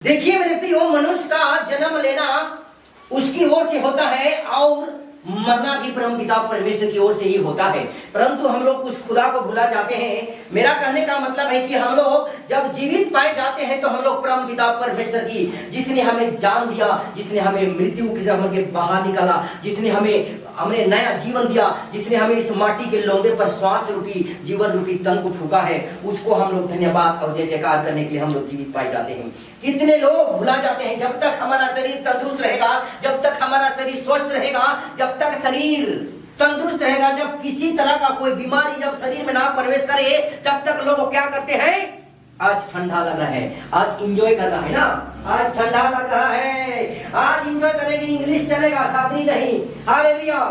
देखिए मेरे प्रियो, मनुष्य का जन्म लेना उसकी ओर से होता है और मरना भी परम पिता परमेश्वर की ओर से ही होता है। परंतु हम लोग उस खुदा को भुला जाते हैं। मेरा कहने का मतलब है कि हम लोग जब जीवित पाए जाते हैं तो हम लोग परम पिता परमेश्वर की, जिसने हमें जान दिया, जिसने हमें मृत्यु के जहर के बाहर निकाला, जिसने हमें नया जीवन दिया, जिसने हमें इस माटी के लौंदे पर श्वास रूपी जीवन रूपी तन को फूका है, उसको हम लोग धन्यवाद और जय जयकार करने के लिए हम लोग जीवित पाए जाते हैं। कितने लोग भुला जाते हैं। जब तक हमारा शरीर तंदुरुस्त रहेगा, जब तक हमारा शरीर स्वस्थ रहेगा, जब तक शरीर तंदुरुस्त रहेगा, जब किसी तरह का कोई बीमारी जब शरीर में ना प्रवेश करे, तब तक लोग क्या करते हैं? आज ठंडा लग रहा है, आज इंजॉय करना है ना, आज ठंडा लग रहा है, आज इंजॉय करेंगे, इंग्लिश चलेगा, शादी नहीं। हालेलुया,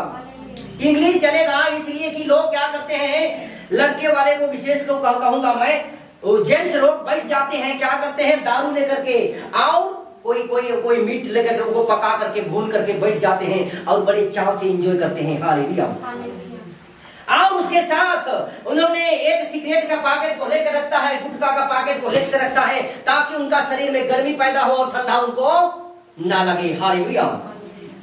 इंग्लिश चलेगा। इसलिए कि लोग क्या करते हैं, लड़के वाले को विशेष लोग कहूंगा मैं, जेंट्स लोग बैठ जाते हैं, क्या करते हैं, दारू लेकर के और कोई मीट लेकर उनको पका करके भून करके बैठ जाते हैं और बड़े चाव से एंजॉय करते हैं। हालेलुया। और उसके साथ उन्होंने एक सिगरेट का पैकेट को लेकर रखता है, गुटखा का पैकेट को लेकर रखता है, ताकि उनका शरीर में गर्मी पैदा हो और ठंडा उनको ना लगे। हालेलुया।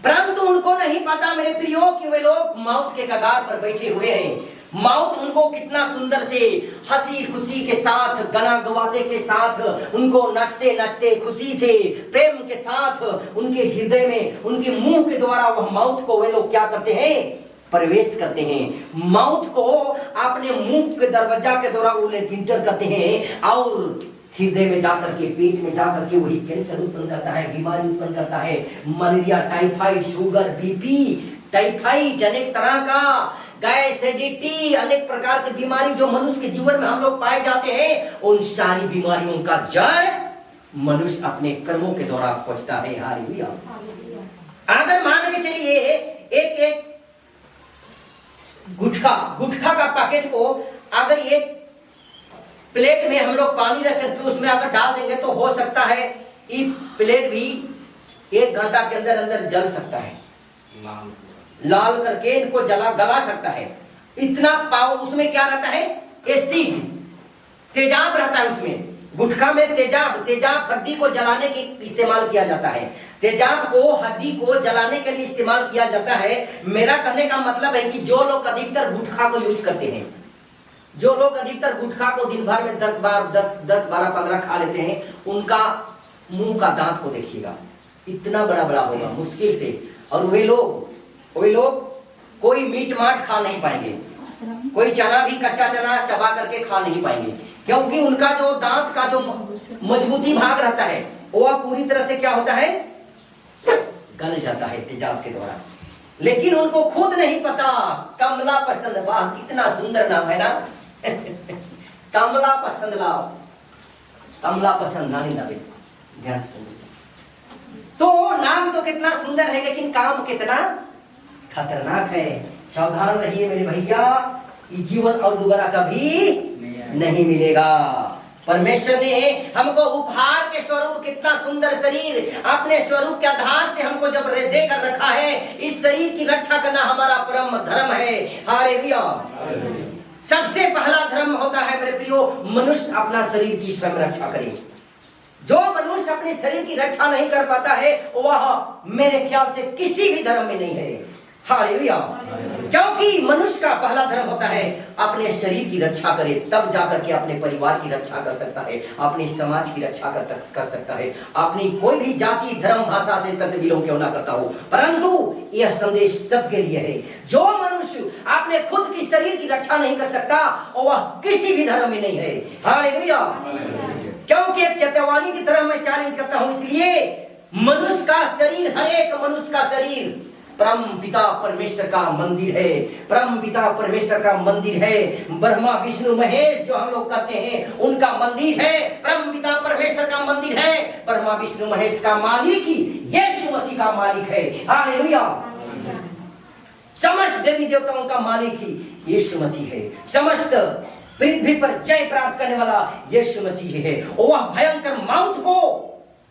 परंतु उनको नहीं पता मेरे प्रियो कि वे लोग मौत के कगार पर बैठे हुए हैं। मौत उनको कितना सुंदर से हंसी खुशी के साथ, गाना गवाते के साथ, उनको नाचते नाचते खुशी से प्रेम के साथ उनके हृदय में, उनके मुंह के द्वारा वह मौत को वे लोग क्या करते हैं? प्रवेश करते हैं। मौत को अपने मुंह के दरवाजा के द्वारा वो लोग इंटर करते हैं और हृदय में जाकर के, पेट में जाकर के वही कैंसर उत्पन्न करता है, बीमारी उत्पन्न करता है, malaria, typhoid, sugar, BP, typhoid, अनेक तरह का गैस, एसिडिटी, अनेक प्रकार की बीमारी जो मनुष्य के जीवन में हम लोग पाए जाते हैं, उन सारी बीमारियों का जड़ मनुष्य अपने कर्मों के द्वारा खोजता है। हालेलुया। अगर मान के चलिए एक गुटखा का पैकेट को अगर एक प्लेट में हम लोग पानी रख करके उसमें अगर डाल देंगे तो हो सकता है ये प्लेट भी 1 घंटा के अंदर अंदर जल सकता है, लाल करके इनको गला सकता है। इतना पावर उसमें क्या रहता है? एसिड, तेजाब रहता है उसमें। गुटखा में तेजाब हड्डी को जलाने के इस्तेमाल किया जाता है। तेजाब को हड्डी को जलाने के लिए इस्तेमाल किया जाता है। मेरा कहने का मतलब है कि जो लोग अधिकतर गुटखा को यूज करते हैं, जो लोग अधिकतर गुटखा को दिन भर में 10 बार 10 12 15 खा लेते हैं, उनका मुंह का दांत को देखिएगा, इतना बड़ा बड़ा होगा मुश्किल से। और वे लोग कोई मीट माट खा नहीं पाएंगे, कोई चना भी, कच्चा चना चबा करके खा नहीं पाएंगे, क्योंकि उनका जो दांत का जो मजबूती भाग रहता है वह पूरी तरह से क्या होता है? गल जाता है तेजाब के द्वारा। लेकिन उनको खुद नहीं पता। कमला पसंद, वाह कितना सुंदर नाम है ना। कमला पसंद लाओ, कमला पसंद नानी ना भी ध्यान सुनिए। तो नाम तो कितना सुंदर है, लेकिन काम कितना खतरनाक है। सावधान रहिए मेरे भैया, ये जीवन और दोबारा कभी नहीं मिलेगा। परमेश्वर ने हमको उपहार के स्वरूप कितना सुंदर शरीर अपने स्वरूप के आधार से हमको जब देकर रखा है, इस शरीर की रक्षा करना हमारा परम धर्म है। हालेलुया। सबसे पहला धर्म होता है मेरे प्रियो, मनुष्य अपना शरीर की स्वयं रक्षा करे। जो मनुष्य अपने शरीर की रक्षा नहीं कर पाता है वह मेरे ख्याल से किसी भी धर्म में नहीं है। हालेलुया। क्योंकि मनुष्य का पहला धर्म होता है अपने शरीर की रक्षा करे, तब जाकर के अपने परिवार की रक्षा कर सकता है, अपने समाज की रक्षा कर सकता है, अपनी कोई भी जाति, धर्म, भाषा से बिलोंग क्यों ना करता हो। परंतु यह संदेश सबके लिए है। जो मनुष्य अपने खुद की शरीर की रक्षा नहीं कर सकता वह किसी भी धर्म में नहीं है। हालेलुया। क्योंकि एक चेतावनी की तरह मैं चैलेंज करता हूं, इसलिए मनुष्य का शरीर, हर एक मनुष्य का शरीर परम पिता परमेश्वर का मंदिर है। परम पिता परमेश्वर का मंदिर है। ब्रह्मा विष्णु महेश जो हम लोग कहते हैं उनका मंदिर है, परम पिता परमेश्वर का मंदिर है। ब्रह्मा विष्णु महेश का मालिक ही यीशु मसीह का मालिक है। हालेलुया। समस्त देवी देवताओं का मालिक ही यीशु मसीह है। समस्त पृथ्वी पर जय प्राप्त करने वाला यीशु मसीह है। वह भयंकर मौत को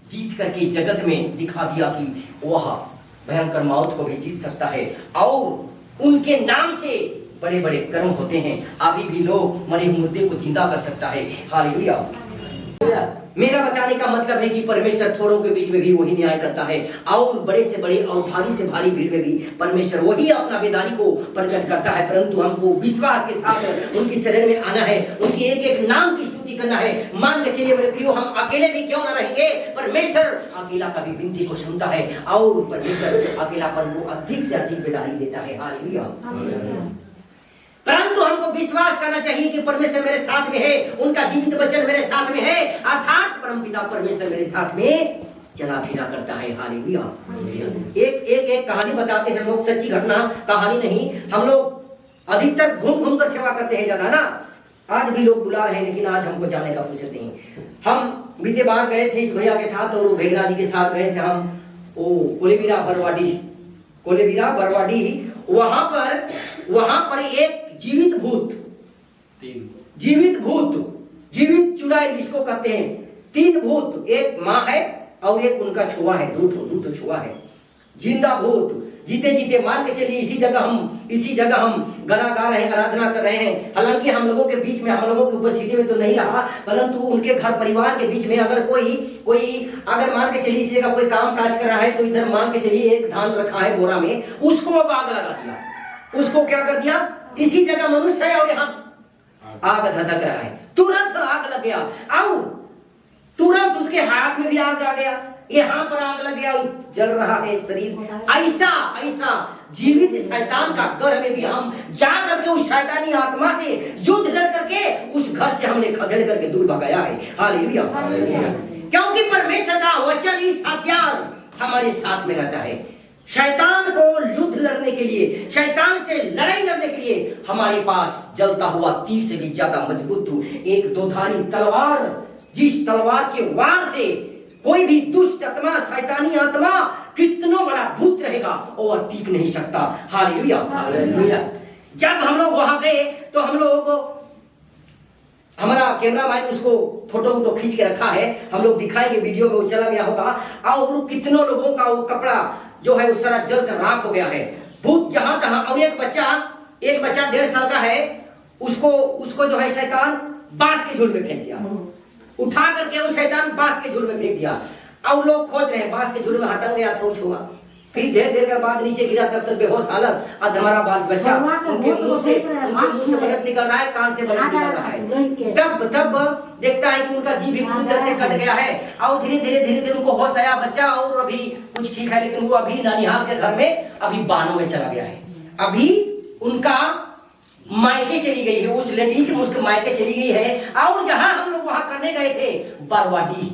जीत करके जगत में दिखा दिया कि वह भयंकर मौत को भी जीत सकता है, और उनके नाम से बड़े बड़े कर्म होते हैं। अभी भी लोग मरे मुर्दे को जिंदा कर सकता है। हालेलुया। मेरा बताने का मतलब है कि परमेश्वर थोड़ों के बीच में भी वही न्याय करता है, और बड़े से बड़े और भारी से भारी भीड़ में भी परमेश्वर वही अपना बेदारी को प्रकट करता है। परंतु हमको विश्वास के साथ उनकी शरण में आना है, उनकी एक एक नाम की स्तुति करना है। मान के चलिए मेरे प्रियो, हम अकेले भी क्यों न रहेंगे, परमेश्वर अकेला का भी विनती को सुनता है, और परमेश्वर अकेलापन को अधिक से अधिक बेदारी देता है। हालेलुया। परंतु हमको विश्वास करना चाहिए कि परमेश्वर मेरे साथ में है, उनका जीवित वचन मेरे साथ में है, अर्थात परमपिता परमेश्वर मेरे साथ में चला फिरा करता है। हालेलुया। एक कहानी बताते हैं हम लोग, सच्ची घटना, कहानी नहीं। हम लोग अधिकतर घूम घूम कर सेवा करते हैं ज्यादा ना, आज भी लोग बुला रहे हैं, लेकिन आज हमको जाने का फुर्सत नहीं। हम बीते बार गए थे इस भैया के साथ और भेगना जी के साथ गए थे हम, वो कोलेबिरा बरवाडी, वहां पर एक जीवित जीवित चुड़ैल जिसको कहते हैं, 3 भूत, एक माँ है और एक उनका छुआ है, दो छुआ है, जिंदा भूत, जीते जीते। मान के चलिए इसी जगह हम गाना गा रहे हैं, आराधना कर रहे हैं। हालांकि हम लोगों के बीच में, हम लोगों की उपस्थिति में तो नहीं रहा, परंतु उनके घर परिवार के बीच में अगर कोई अगर मान के चलिए इसी जगह कोई काम काज कर रहा है, तो इधर मान के चलिए एक धान रखा है बोरा में, उसको अब आग लगा दिया। उसको क्या कर दिया, इसी जगह मनुष्य है और यहाँ आग धधक रहा है, तुरंत आग लग गया, और तुरंत उसके हाथ में भी आग आ गया, यहाँ पर आग लग गया, जल रहा है शरीर। ऐसा जीवित शैतान का घर में भी हम जा करके उस शैतानी आत्मा से युद्ध लड़ करके उस घर से हमने खदेड़ करके दूर भगाया है। हालेलुया। क्योंकि परमेश्वर का वचन इस हथियार हमारे साथ में रहता है। शैतान को युद्ध लड़ने के लिए, शैतान से लड़ाई लड़ने के लिए हमारे पास जलता हुआ तीर से भी ज्यादा मजबूत एक दोधारी तलवार, जिस तलवार के वार से कोई भी दुष्ट आत्मा, शैतानी आत्मा, कितना बड़ा भूत रहेगा और टिक नहीं सकता। हालेलुया। जब हम लोग वहां गए तो हम लोगों को, हमारा कैमरा मैन उसको फोटो तो खींच के रखा है, हम लोग दिखाएंगे, वीडियो में वो चला गया होगा, और कितनों लोगों का वो कपड़ा जो है उस सारा जल कर राख हो गया है, भूत जहां तहां। और एक बच्चा 1.5 साल का है, उसको जो है शैतान बांस के झूल में फेंक दिया, उठा करके वो शैतान बांस के झूल में फेंक दिया। अब लोग खोज रहे हैं, बांस के झूल में हटक गया तो छुआ, फिर देर कर बाद नीचे गिरा, तब तक बेहोश हालत, अधमरा बाल बच्चा, उनके मुंह से ब्लड निकल रहा है, कान से ब्लड निकल रहा है। तब देखता है कि उनका जीभ भी पूरी तरह से कट गया है, और धीरे धीरे उनको होश आया, बच्चा और अभी कुछ ठीक है, लेकिन वो अभी ननिहाल के घर में अभी बानों में चला गया है। अभी उनका मायके चली गई है, उस लेडीज उसके मायके चली गई है। और जहां हम लोग वहां करने गए थे, बरवाडी,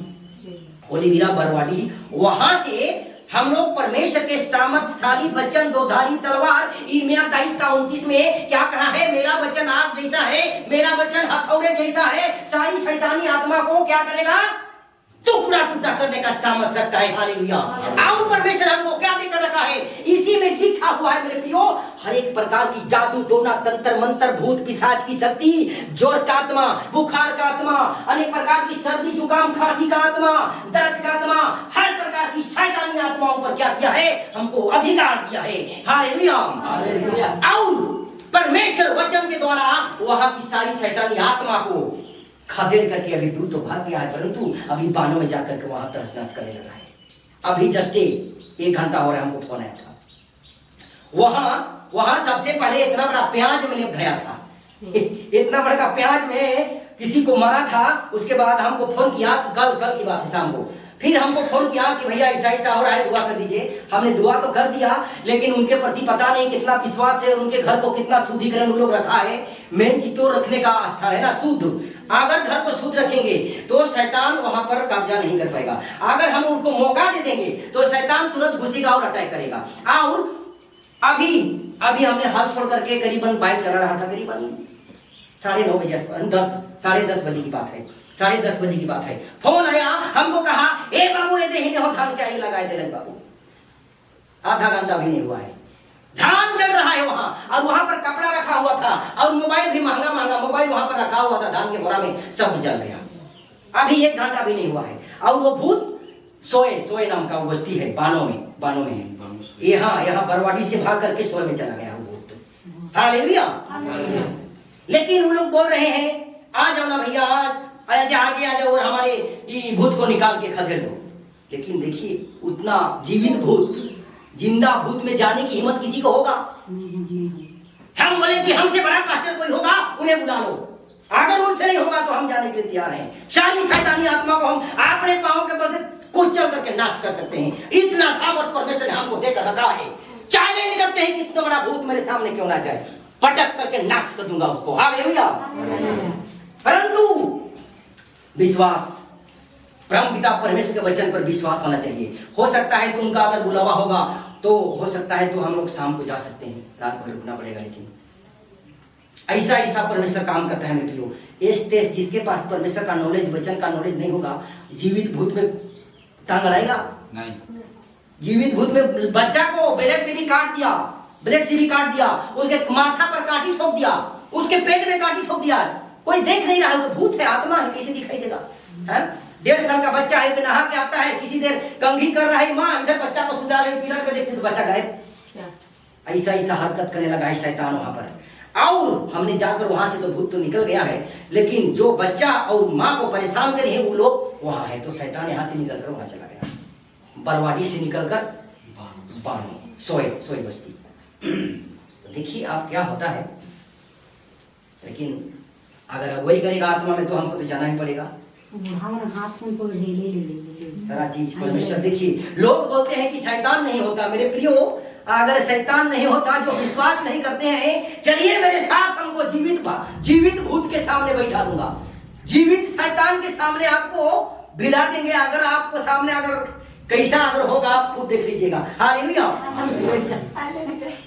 कोलेबिरा बरवाडी, वहां से हम लोग परमेश्वर के सामर्थशाली वचन, दोधारी तलवार, यिर्मयाह 23:29 में क्या कहा है, मेरा वचन आग जैसा है, मेरा वचन हथौड़े जैसा है, सारी शैतानी आत्मा को क्या करेगा, टुकड़ा करने का सामर्थ रखता है। हालेलुया। और परमेश्वर हमको क्या देकर रखा है, इसी में लिखा हुआ है मेरे प्रियो, हर एक प्रकार की जादू टोना, तंत्र मंत्र, भूत पिशाच की शक्ति, ज्वर का आत्मा, बुखार का आत्मा, अनेक प्रकार की सर्दी जुकाम खांसी का आत्मा, दर्द का आत्मा, हर प्रकार की शैतानी आत्माओं पर क्या किया है, हमको अधिकार दिया है। हालेलुया। और परमेश्वर वचन के द्वारा वहां की सारी शैतानी आत्मा को खदेड़ करके अभी दूर तो भाग गया है, परंतु अभी बानों में जाकर के वहां तहस नहस करने लगा है। अभी जस्ट 1 घंटा हो रहा है, हमको फोन आया था। वहां सबसे पहले इतना बड़ा प्याज में लिप गया था, इतना बड़ा प्याज में किसी को मारा था। उसके बाद हमको फोन किया, कल की बात है, शाम को फिर हमको फोन किया कि भैया ऐसा हो रहा है, दुआ कर दीजिए। हमने दुआ तो कर दिया, लेकिन उनके प्रति पता नहीं कितना विश्वास है और उनके घर को कितना शुद्धिकरण लोग रखा है। मेन चीज तो रखने का आस्था है ना, शुद्ध। अगर घर को शुद्ध रखेंगे तो शैतान वहां पर कब्जा नहीं कर पाएगा। अगर हम उनको मौका दे देंगे तो शैतान तुरंत घुसेगा और अटैक करेगा। और अभी हमने हाथ छोड़ करके करीबन बाइक चला रहा था, करीबन 9:30 बजे, 10:30 बजे की बात है, 10:30 बजे की बात है। फोन आया, हमको कहा, ए बाबू ये देही हो धान क्या ही लगाए दे बाबू। आधा घंटा भी नहीं हुआ है, धान जल रहा है वहां, और वहां पर कपड़ा रखा हुआ था, और मोबाइल भी महंगा मोबाइल वहां पर रखा हुआ था, धान के बोरा में सब जल गया। अभी 1 घंटा भी नहीं हुआ है, और वो भूत सोए नाम का वो बस्ती है, बानों में है, यहाँ बरवाडी से भाग करके सोए में चला गया वो भूत। हालेलुया। लेकिन वो लोग बोल रहे हैं, आ जाओ ना भैया, आजा आ जाओ और हमारे ये भूत को निकाल के खदेड़ लो। लेकिन देखिए उतना जीवित भूत, जिंदा भूत में जाने की हिम्मत किसी को होगा? हम बोले कि हमसे बड़ा पास्टर कोई होगा, उन्हें बुला लो। अगर उनसे नहीं होगा तो हम जाने के लिए तैयार हैं। सारी शैतानी आत्मा को हम अपने पांव के बल से कुचल करके नाश कर सकते हैं। इतना सामर्थ परमेश्वर ने हमको देकर रखा है। चैलेंज करते हैं कि इतना बड़ा भूत मेरे सामने क्यों ना जाए, पटक करके नाश कर दूंगा उसको। हालेलुया। परंतु विश्वास, परमपिता परमेश्वर के वचन पर विश्वास होना चाहिए। हो सकता है तो उनका अगर बुलावा होगा तो हो सकता है तो हम लोग शाम को जा सकते हैं, रात भर रुकना पड़ेगा। लेकिन ऐसा ऐसा परमेश्वर काम करता है मेरे लोग। इस देश जिसके पास परमेश्वर का नॉलेज, वचन का नॉलेज नहीं होगा, जीवित भूत में टांग अड़ाएगा नहीं। जीवित भूत में बच्चा को ब्लेड से भी काट दिया, ब्लेड से भी काट दिया, उसके माथा पर कांटी ठोक दिया, उसके पेट में कांटी ठोक दिया, कोई देख नहीं रहा है तो भूत है, आत्मा है, कैसे दिखाई देगा? 1.5 साल का बच्चा है, नहा के आता है, किसी देर कंघी कर रहा है माँ, इधर बच्चा को सुधा रही, पीरियड को देखते तो बच्चा गायब। ऐसा ऐसा हरकत करने लगा है शैतान वहां पर। और हमने जाकर वहां से तो भूत तो निकल गया है, लेकिन जो बच्चा और माँ को परेशान करे हैं वो लोग वहां है। तो शैतान यहाँ से निकल कर वहां चला गया, बरवाडी से निकलकर बानो सोए बस्ती। तो देखिए आप क्या होता है। लेकिन अगर वही करेगा आत्मा में तो हमको तो जाना ही पड़ेगा। सारा चीज परमेश्वर। देखिए लोग बोलते हैं कि शैतान नहीं होता। मेरे प्रियो, अगर शैतान नहीं होता, जो विश्वास नहीं करते हैं, चलिए मेरे साथ, हमको जीवित भूत के सामने बैठा दूंगा, जीवित शैतान के सामने आपको भिला देंगे। अगर आपको सामने अगर कैसा अगर होगा आप खुद देख लीजिएगा। हालेलुया।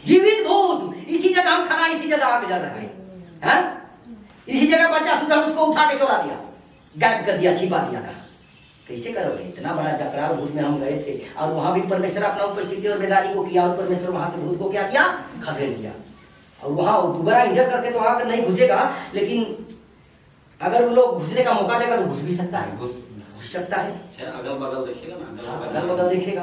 जीवित भूत, इसी जगह हम खड़ा, इसी जगह आग जल रहा है, इसी जगह बच्चा सुधर, उसको उठा के चोरा दिया, गायब कर दिया, छिपा दिया। कहा कैसे करोगे? इतना बड़ा जकरार भूत में हम गए थे और वहां भी परमेश्वर अपना उपस्थिति और बेदारी को किया, और परमेश्वर वहां से भूत को क्या किया? खदेड़ दिया। और वहां दोबारा इंटर करके तो वहां नहीं घुसेगा, लेकिन अगर वो लोग घुसने का मौका देगा तो घुस भी सकता है, घुस सकता है, अगल बगल देखेगा ना, अगल बगल देखेगा।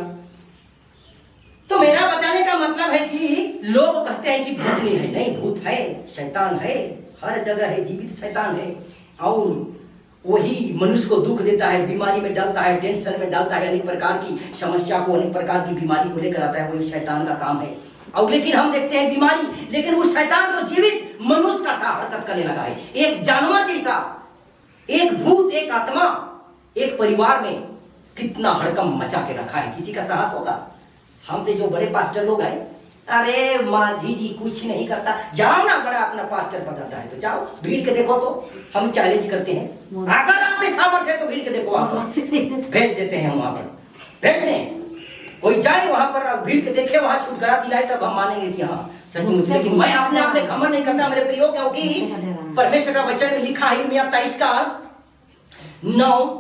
तो मेरा बताने का मतलब है कि लोग कहते हैं कि भूत नहीं है, नहीं, भूत है, शैतान है, हर जगह है, जीवित शैतान है। और वही मनुष्य को दुख देता है, बीमारी में डालता है, टेंशन में डालता है, अनेक प्रकार की समस्या को, अनेक प्रकार की बीमारी को लेकर आता है, वही शैतान का काम है। और लेकिन हम देखते हैं बीमारी, लेकिन वो शैतान तो जीवित मनुष्य का सा हरकत करने लगा है, एक जानवर जैसा, एक भूत, एक आत्मा, एक परिवार में कितना हड़कम मचा के रखा है। किसी का साहस होगा? हमसे जो बड़े पास्टर लोग हैं, अरे माझी जी कुछ नहीं करता, जाओ ना, बड़ा अपना पास्टर पकड़ता है तो जाओ, भीड़ के देखो। तो हम चैलेंज करते हैं, अगर आप में सामर्थ्य है तो भीड़ के देखो, वहां पर भेज देते हैं, हम वहां पर भेज दें, कोई जाए वहां पर, भीड़ के देखे, वहां छुटकारा दिलाए, तब हम मानेंगे कि हाँ सचमुच। लेकिन मैं अपने आप में घमंड नहीं करता मेरे प्रियो, क्योंकि परमेश्वर का वचन में लिखा है, इर्मिया 23 का 9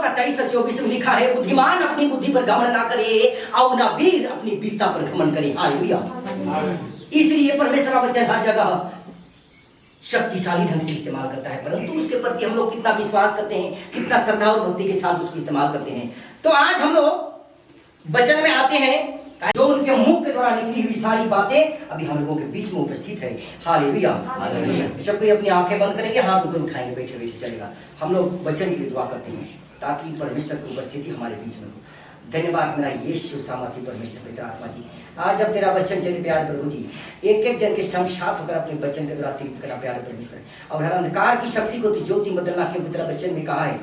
का 23 और 24 में लिखा है, बुद्धिमान अपनी बुद्धि पर घमंड ना करे और ना वीर अपनी वीरता पर घमंड करे। हालेलुया। इसलिए परमेश्वर का वचन हर जगह शक्तिशाली ढंग से इस्तेमाल करता है, परंतु उसके प्रति हम लोग कितना विश्वास करते हैं, कितना श्रद्धा और भक्ति के साथ उसको इस्तेमाल करते हैं। तो आज हम लोग वचन में आते हैं, जो उनके मुंह के द्वारा निकली हुई सारी बातें अभी हम लोगों के बीच में उपस्थित है। हालेलुया। सब कोई अपनी आंखें बंद करेंगे, हाथ ऊपर उठाएंगे, बैठे बैठे चलेगा। हम लोग वचन के लिए दुआ करते हैं ताकि परमेश्वर की उपस्थिति हमारे बीच में हो। धन्यवाद मेरा यीशु सामर्थी परमेश्वर पिता आत्मा जी, आज जब तेरा वचन चले प्यारे प्रभु जी, एक एक जन के संग साथ होकर अपने वचन के द्वारा तीर्थ करा प्यारे परमेश्वर, और हर अंधकार की शक्ति को तू ज्योति बदलना, क्योंकि तेरा वचन में कहा है,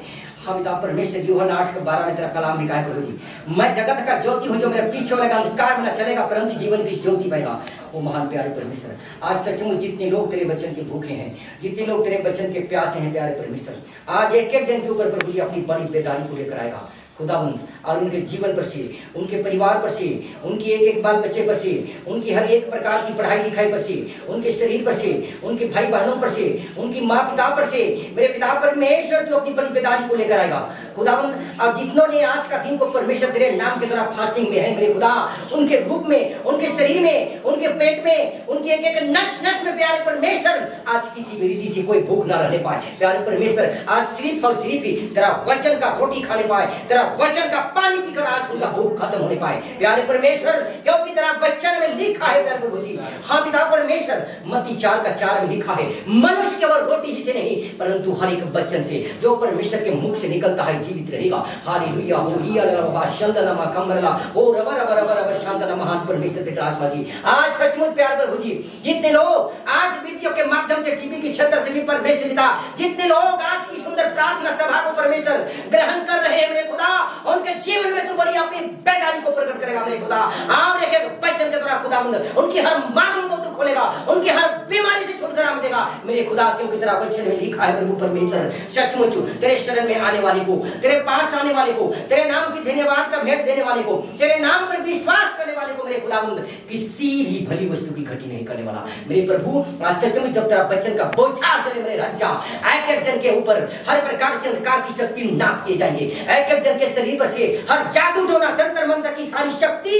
हम पिता परमेश्वर यूहन्ना 8:12 में तेरा कलाम लिखा है प्रभु जी, मैं जगत का ज्योति हूँ, जो मेरे पीछे होगा अंधकार में न चलेगा परंतु जीवन की ज्योति पाएगा। वो महान प्यारे परमेश्वर, आज सचमुच जितने लोग तेरे वचन के भूखे हैं, जितने लोग तेरे वचन के प्यासे हैं प्यारे परमेश्वर, आज एक एक जन के ऊपर प्रभु जी अपनी बड़ी बेदारी को लेकर आएगा खुदावंद, और उनके जीवन पर से, उनके परिवार पर से, उनकी एक एक बाल बच्चे पर से, उनकी हर एक प्रकार की पढ़ाई लिखाई पर से, उनके शरीर पर से, उनके भाई बहनों पर से, उनकी माँ पिता पर से, मेरे पिता परमेश्वर तू अपनी बड़ी बेदारी को लेकर आएगा खुदावंद अब जितनों ने आज का दिन को परमेश्वर तेरे नाम के द्वारा फास्टिंग में है मेरे खुदा, उनके रूप में, उनके शरीर में, उनके पेट में, उनके एक एक नस नस में प्यारे परमेश्वर आज किसी भी रीति से कोई भूख ना रहने पाए प्यारे परमेश्वर। आज सिर्फ और सिर्फ ही तेरा वचन का रोटी खाने पाए, तेरा वचन का पानी पीकर आज उनका भूख खत्म होने पाए प्यारे परमेश्वर, क्योंकि तेरा वचन में लिखा है प्यारे प्रभु जी। हाँ पिता परमेश्वर, मत्ती 4:4 में लिखा है, मनुष्य केवल रोटी ही से नहीं परंतु हर एक वचन से जो परमेश्वर के मुख से निकलता है जीवित रहेगा। हालेलुया हो रिया रबा शंदनमा कमरला ओ रबर रबर रबर शांतना महान परमेश्वर पिता आत्मा जी। आज सचमुच प्यारे प्रभु जी, जितने लोग आज वीडियो के माध्यम से टीवी की छतर से भी परमेश्वर पिता, जितने लोग आज की सुंदर प्रार्थना सभा को परमेश्वर ग्रहण कर रहे हैं मेरे खुदा, उनके जीवन में तू बड़ी अपनी बेदारी को प्रकट करेगा मेरे खुदा। और एक एक वचन के द्वारा खुदावंद उनकी हर मांगों को तू खोलेगा, उनकी हर बीमारी से छुटकारा देगा मेरे खुदा, क्योंकि तेरा वचन में लिखा है प्रभु परमेश्वर सचमुच तेरे शरण में आने वाले को, तेरे पास आने वाले को, तेरे नाम की धन्यवाद का भेंट देने वाले को, तेरे नाम पर विश्वास करने वाले को मेरे खुदावंद किसी भी भली वस्तु की घटी नहीं करने वाला मेरे प्रभु। आज सचमुच जब तेरा वचन का बौछार चले मेरे राजा, एक एक जन के ऊपर हर प्रकार के अंधकार की शक्ति नाश किए जाएंगे, एक एक जन के शरीर पर से हर जादू टोना तंत्र मंत्र की सारी शक्ति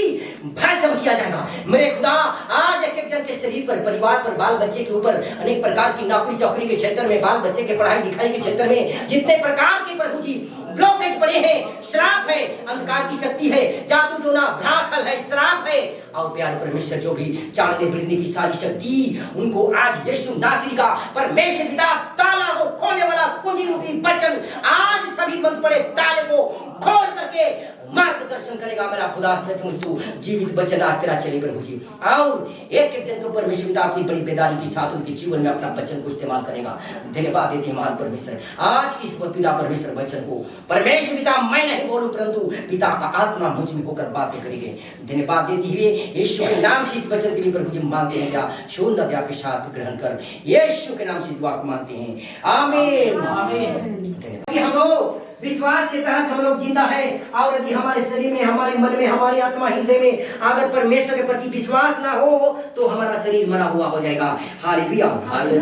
भस्म किया जाएगा मेरे खुदा। आज एक एक जन के शरीर पर, परिवार पर, बाल बच्चे के ऊपर, अनेक प्रकार की नौकरी चौकरी के क्षेत्र में, बाल बच्चे के पढ़ाई लिखाई के क्षेत्र में जितने प्रकार की प्रभु जी ब्लॉकेज पड़े हैं, श्राप है, अंधकार की शक्ति है, जादू टोना भ्राखल है, श्राप है, और प्यारे परमेश्वर जो भी चालने बिड़ने की सारी शक्ति उनको आज यीशु नासरी का परमेश्वर पिता ताला को खोलने वाला कुंजी रूपी वचन आज सभी बंद पड़े ताले को खोल करके मार्गदर्शन करेगा मेरा खुदा। सचमुच तू जीवित वचन आज तेरा चले प्रभु जी, और एक एक जन को परमेश्वर पिता अपनी बड़ी बेदारी के साथ उनके जीवन में अपना वचन को इस्तेमाल करेगा। धन्यवाद देते हैं महान परमेश्वर आज की इस पिता परमेश्वर वचन को परमेश्वर पिता मैं नहीं बोलूं परंतु पिता का आत्मा मुझ में होकर बातें करेंगे। धन्यवाद देते हुए यीशु के नाम से इस वचन के लिए प्रभु जी मांगते हैं, क्या शून्य दया के साथ ग्रहण कर यीशु के नाम से दुआ मांगते हैं, आमीन आमीन। हम लोग विश्वास के तहत हम लोग जीता है, और यदि हमारे शरीर में, हमारे मन में, हमारी आत्मा हृदय में अगर परमेश्वर के प्रति विश्वास ना हो तो हमारा शरीर मरा हुआ हो जाएगा। हालेलुया।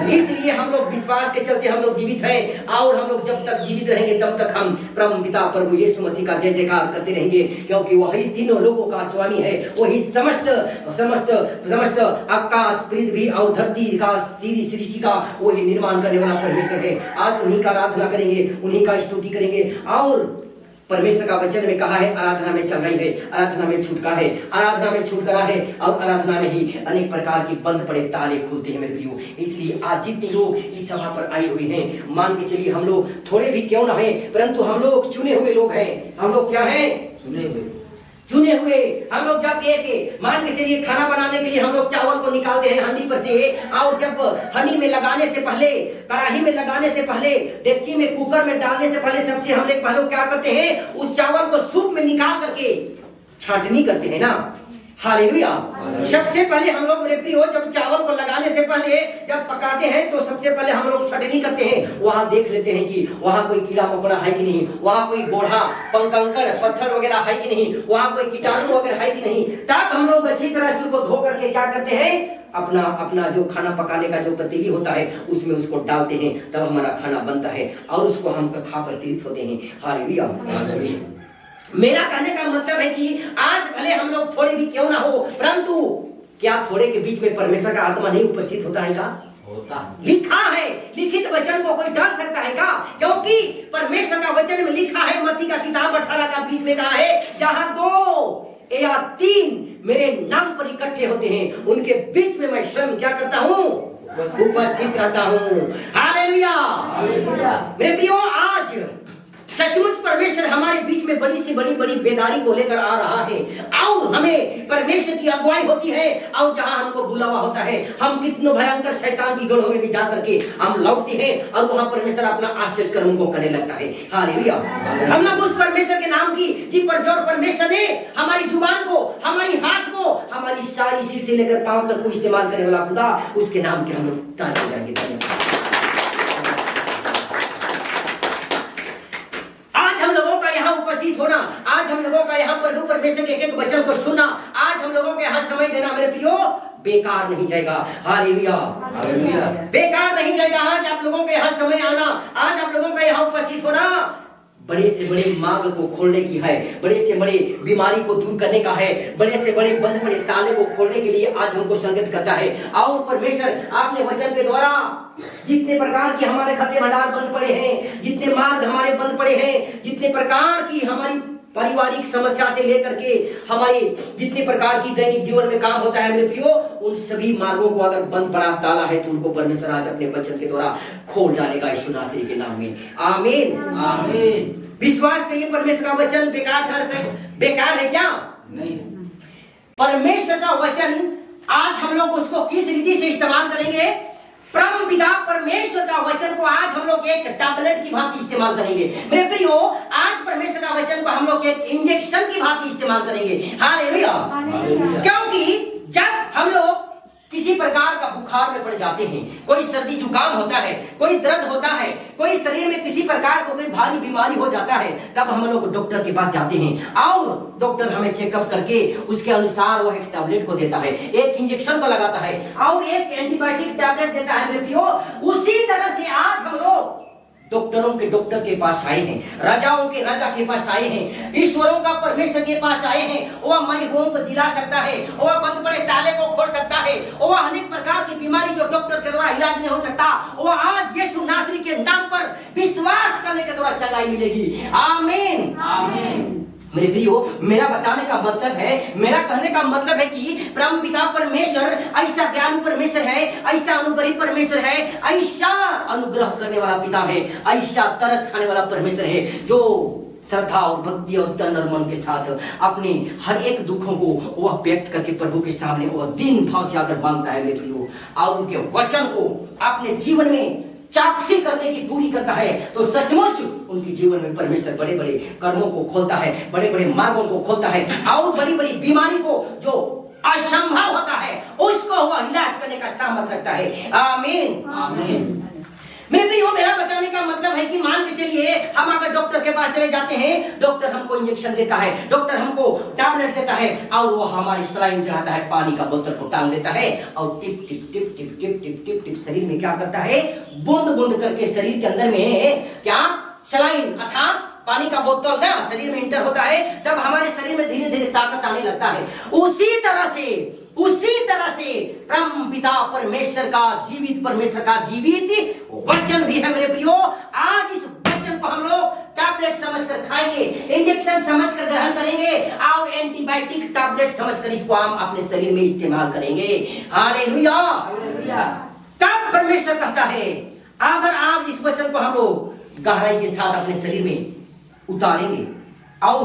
इसलिए हम लोग विश्वास के चलते हम लोग जीवित हैं, और हम लोग जब तक जीवित रहेंगे तब तक हम परम पिता प्रभु यीशु मसीह का जय जयकार करते रहेंगे, क्योंकि वही तीनों लोगों का स्वामी है, वही समस्त समस्त समस्त आकाश पृथ्वी और धरती का सृष्टि का वही निर्माण करने वाला परमेश्वर है। आज उन्हीं का आराधना करेंगे, उन्हीं का स्तुति करेंगे, और परमेश्वर का वचन में कहा है आराधना में चंगाई है, आराधना में छुटकारा है, आराधना में छुटकारा है, और आराधना में ही अनेक प्रकार की बंद पड़े ताले खुलते हैं मेरे प्रियो। इसलिए आज जितने लोग इस सभा पर आए हुए हैं, मान के चलिए हम लोग थोड़े भी क्यों ना हैं परंतु हम लोग चुने हुए लोग हैं। हम लोग क्या हैं? चुने हुए। हम लोग जब एक मान के चलिए खाना बनाने के लिए हम लोग चावल को निकालते हैं हांडी पर से, और जब हांडी में लगाने से पहले, कढ़ाई में लगाने से पहले, डेगची में, कुकर में डालने से पहले सबसे हम लोग पहले क्या करते हैं? उस चावल को सूप में निकाल करके छाटनी करते हैं ना। हालेलुया। सबसे पहले हम लोग मेरे प्रियो जब चावल को लगाने से पहले जब पकाते हैं तो सबसे पहले हम लोग छटनी करते हैं, वहां देख लेते हैं कि वहां कोई कीड़ा मकोड़ा है कि नहीं, वहां कोई गोढ़ा कंकड़ पत्थर वगैरह है कि नहीं, वहां कोई कीटाणु वगैरह है कि नहीं। तब हम लोग अच्छी तरह से उसको धो करके क्या करते हैं? अपना अपना जो खाना पकाने का जो पतीली होता है उसमें उसको डालते हैं, तब हमारा खाना बनता है और उसको हम खाकर तृप्त होते हैं। हालेलुया। मेरा कहने का मतलब है कि आज भले हम लोग थोड़े भी क्यों ना हो, परंतु क्या थोड़े के बीच में परमेश्वर का आत्मा नहीं उपस्थित होता है? का होता लिखा है, लिखित वचन को कोई टाल सकता है का? क्योंकि परमेश्वर का वचन में लिखा है, मत्ती का किताब 18:20 में कहा है, जहां 2 या 3 मेरे नाम पर इकट्ठे होते हैं उनके बीच में मैं स्वयं क्या करता हूँ? उपस्थित रहता हूँ। हालेलुया। मेरे प्रियो आज सचमुच परमेश्वर हमारे बीच में बड़ी से बड़ी बेदारी को लेकर आ रहा है, और हमें परमेश्वर की अगुवाई होती है, और जहां हमको बुलावा होता है हम कितनों भयंकर शैतान की गढ़ों में भी जा करके हम लौटते हैं, और वहां परमेश्वर अपना आश्चर्य कर्म को करने लगता है। हालेलुया। हम लोग उस परमेश्वर के नाम की जिस पर जो परमेश्वर ने हमारी जुबान को, हमारी हाथ को, हमारी सारी सिर से लेकर पांव तक को इस्तेमाल करने वाला खुदा, उसके नाम के हम लोग तारीफ करेंगे। उपस्थित होना, आज हम लोगों का यहाँ प्रभु परमेश्वर के एक वचन को सुनना, आज हम लोगों के यहाँ समय देना मेरे प्रियो बेकार नहीं जाएगा। हालेलुया। बेकार नहीं जाएगा। आज आप लोगों के यहाँ समय आना, आज आप लोगों का यहाँ उपस्थित होना बड़े से बड़े मार्ग को खोलने की है, बड़े से बड़े बीमारी को दूर करने का है, बड़े से बड़े बंद पड़े ताले को खोलने के लिए आज हमको संगत करता है। और परमेश्वर आपने वचन के द्वारा जितने प्रकार की हमारे खते भंडार बंद पड़े हैं, जितने मार्ग हमारे बंद पड़े हैं, जितने प्रकार की हमारी पारिवारिक समस्या से लेकर के हमारे जितने प्रकार की दैनिक जीवन में काम होता है मेरे प्रियो, उन सभी मार्गों को अगर बंद पड़ा ताला है तो उनको परमेश्वर आज अपने वचन के द्वारा खोल डालेगा यीशु नासरी के नाम में। आमीन आमीन। विश्वास करिए परमेश्वर का वचन बेकार है क्या? नहीं। परमेश्वर का वचन आज हम लोग उसको किस रीति से इस्तेमाल करेंगे? परम पिता परमेश्वर का वचन को आज हम लोग एक टैबलेट की भांति इस्तेमाल करेंगे मेरे प्रियो। आज परमेश्वर का वचन को हम लोग एक इंजेक्शन की भांति इस्तेमाल करेंगे। हालेलुया। क्योंकि जब हम लोग किसी प्रकार का बुखार में पड़ जाते हैं, कोई सर्दी जुकाम होता है, कोई दर्द होता है, कोई शरीर में किसी प्रकार को कोई भारी बीमारी हो जाता है, तब हम लोग डॉक्टर के पास जाते हैं और डॉक्टर हमें चेकअप करके उसके अनुसार वो एक टैबलेट को देता है, एक इंजेक्शन को लगाता है और एक एंटीबायोटिक टैबलेट देता है मेरे प्रियो। उसी तरह से आज हम लोग डॉक्टरों के डॉक्टर के पास आए हैं, राजाओं के राजा के पास आए हैं, ईश्वरों का परमेश्वर के पास आए हैं। वो मरे हुओं को जिला सकता है, वो बंद पड़े ताले को खोल सकता है, वो अनेक प्रकार की बीमारी जो डॉक्टर के द्वारा इलाज नहीं हो सकता, वो आज यीशु नासरी के नाम पर विश्वास करने के द्वारा चंगाई मिलेगी। आमीन आमीन। मेरे प्रियो, मेरा बताने का मतलब है, मेरा कहने का मतलब है कि परम पिता परमेश्वर ऐसा दयालु परमेश्वर है, ऐसा अनुग्रही परमेश्वर है, ऐसा अनुग्रह करने वाला पिता है, ऐसा तरस खाने वाला परमेश्वर है जो श्रद्धा और भक्ति और तन और मन के साथ अपने हर एक दुखों को वह व्यक्त करके प्रभु के सामने वह दिन भाव से आकर मांगता है मेरे प्रियो, और उनके वचन को अपने जीवन में चाक्षी करने की पूरी करता है, तो सचमुच उनके जीवन में परमेश्वर बड़े बड़े कर्मों को खोलता है, बड़े बड़े मार्गों को खोलता है और बड़ी बड़ी बीमारी को जो असंभव होता है उसको वह इलाज करने का सामर्थ रखता है। आमीन आमीन। मेरे प्रियो, मेरा बताने का मतलब है कि मान के चलिए हम अगर डॉक्टर के पास चले जाते हैं, डॉक्टर हमको इंजेक्शन देता है, डॉक्टर हमको टैबलेट देता है और वो हमारी सलाइन चढ़ाता है, पानी का बोतल को टांग देता है और tip tip tip tip tip tip tip tip शरीर में क्या करता है, बूंद बूंद करके शरीर के अंदर में क्या सलाइन अर्थात पानी का बोतल ना शरीर में इंटर होता है, तब हमारे शरीर में धीरे धीरे ताकत आने लगता है। उसी तरह से परम पिता परमेश्वर का जीवित वचन भी है मेरे प्रियो। आज इस वचन को हम लोग टैबलेट समझकर खाएंगे, इंजेक्शन समझकर ग्रहण करेंगे और एंटीबायोटिक टैबलेट समझकर इसको हम अपने शरीर में इस्तेमाल करेंगे। Hallelujah hallelujah. तब परमेश्वर कहता है अगर आप इस वचन को हम लोग गहराई के साथ अपने शरीर में उतारेंगे और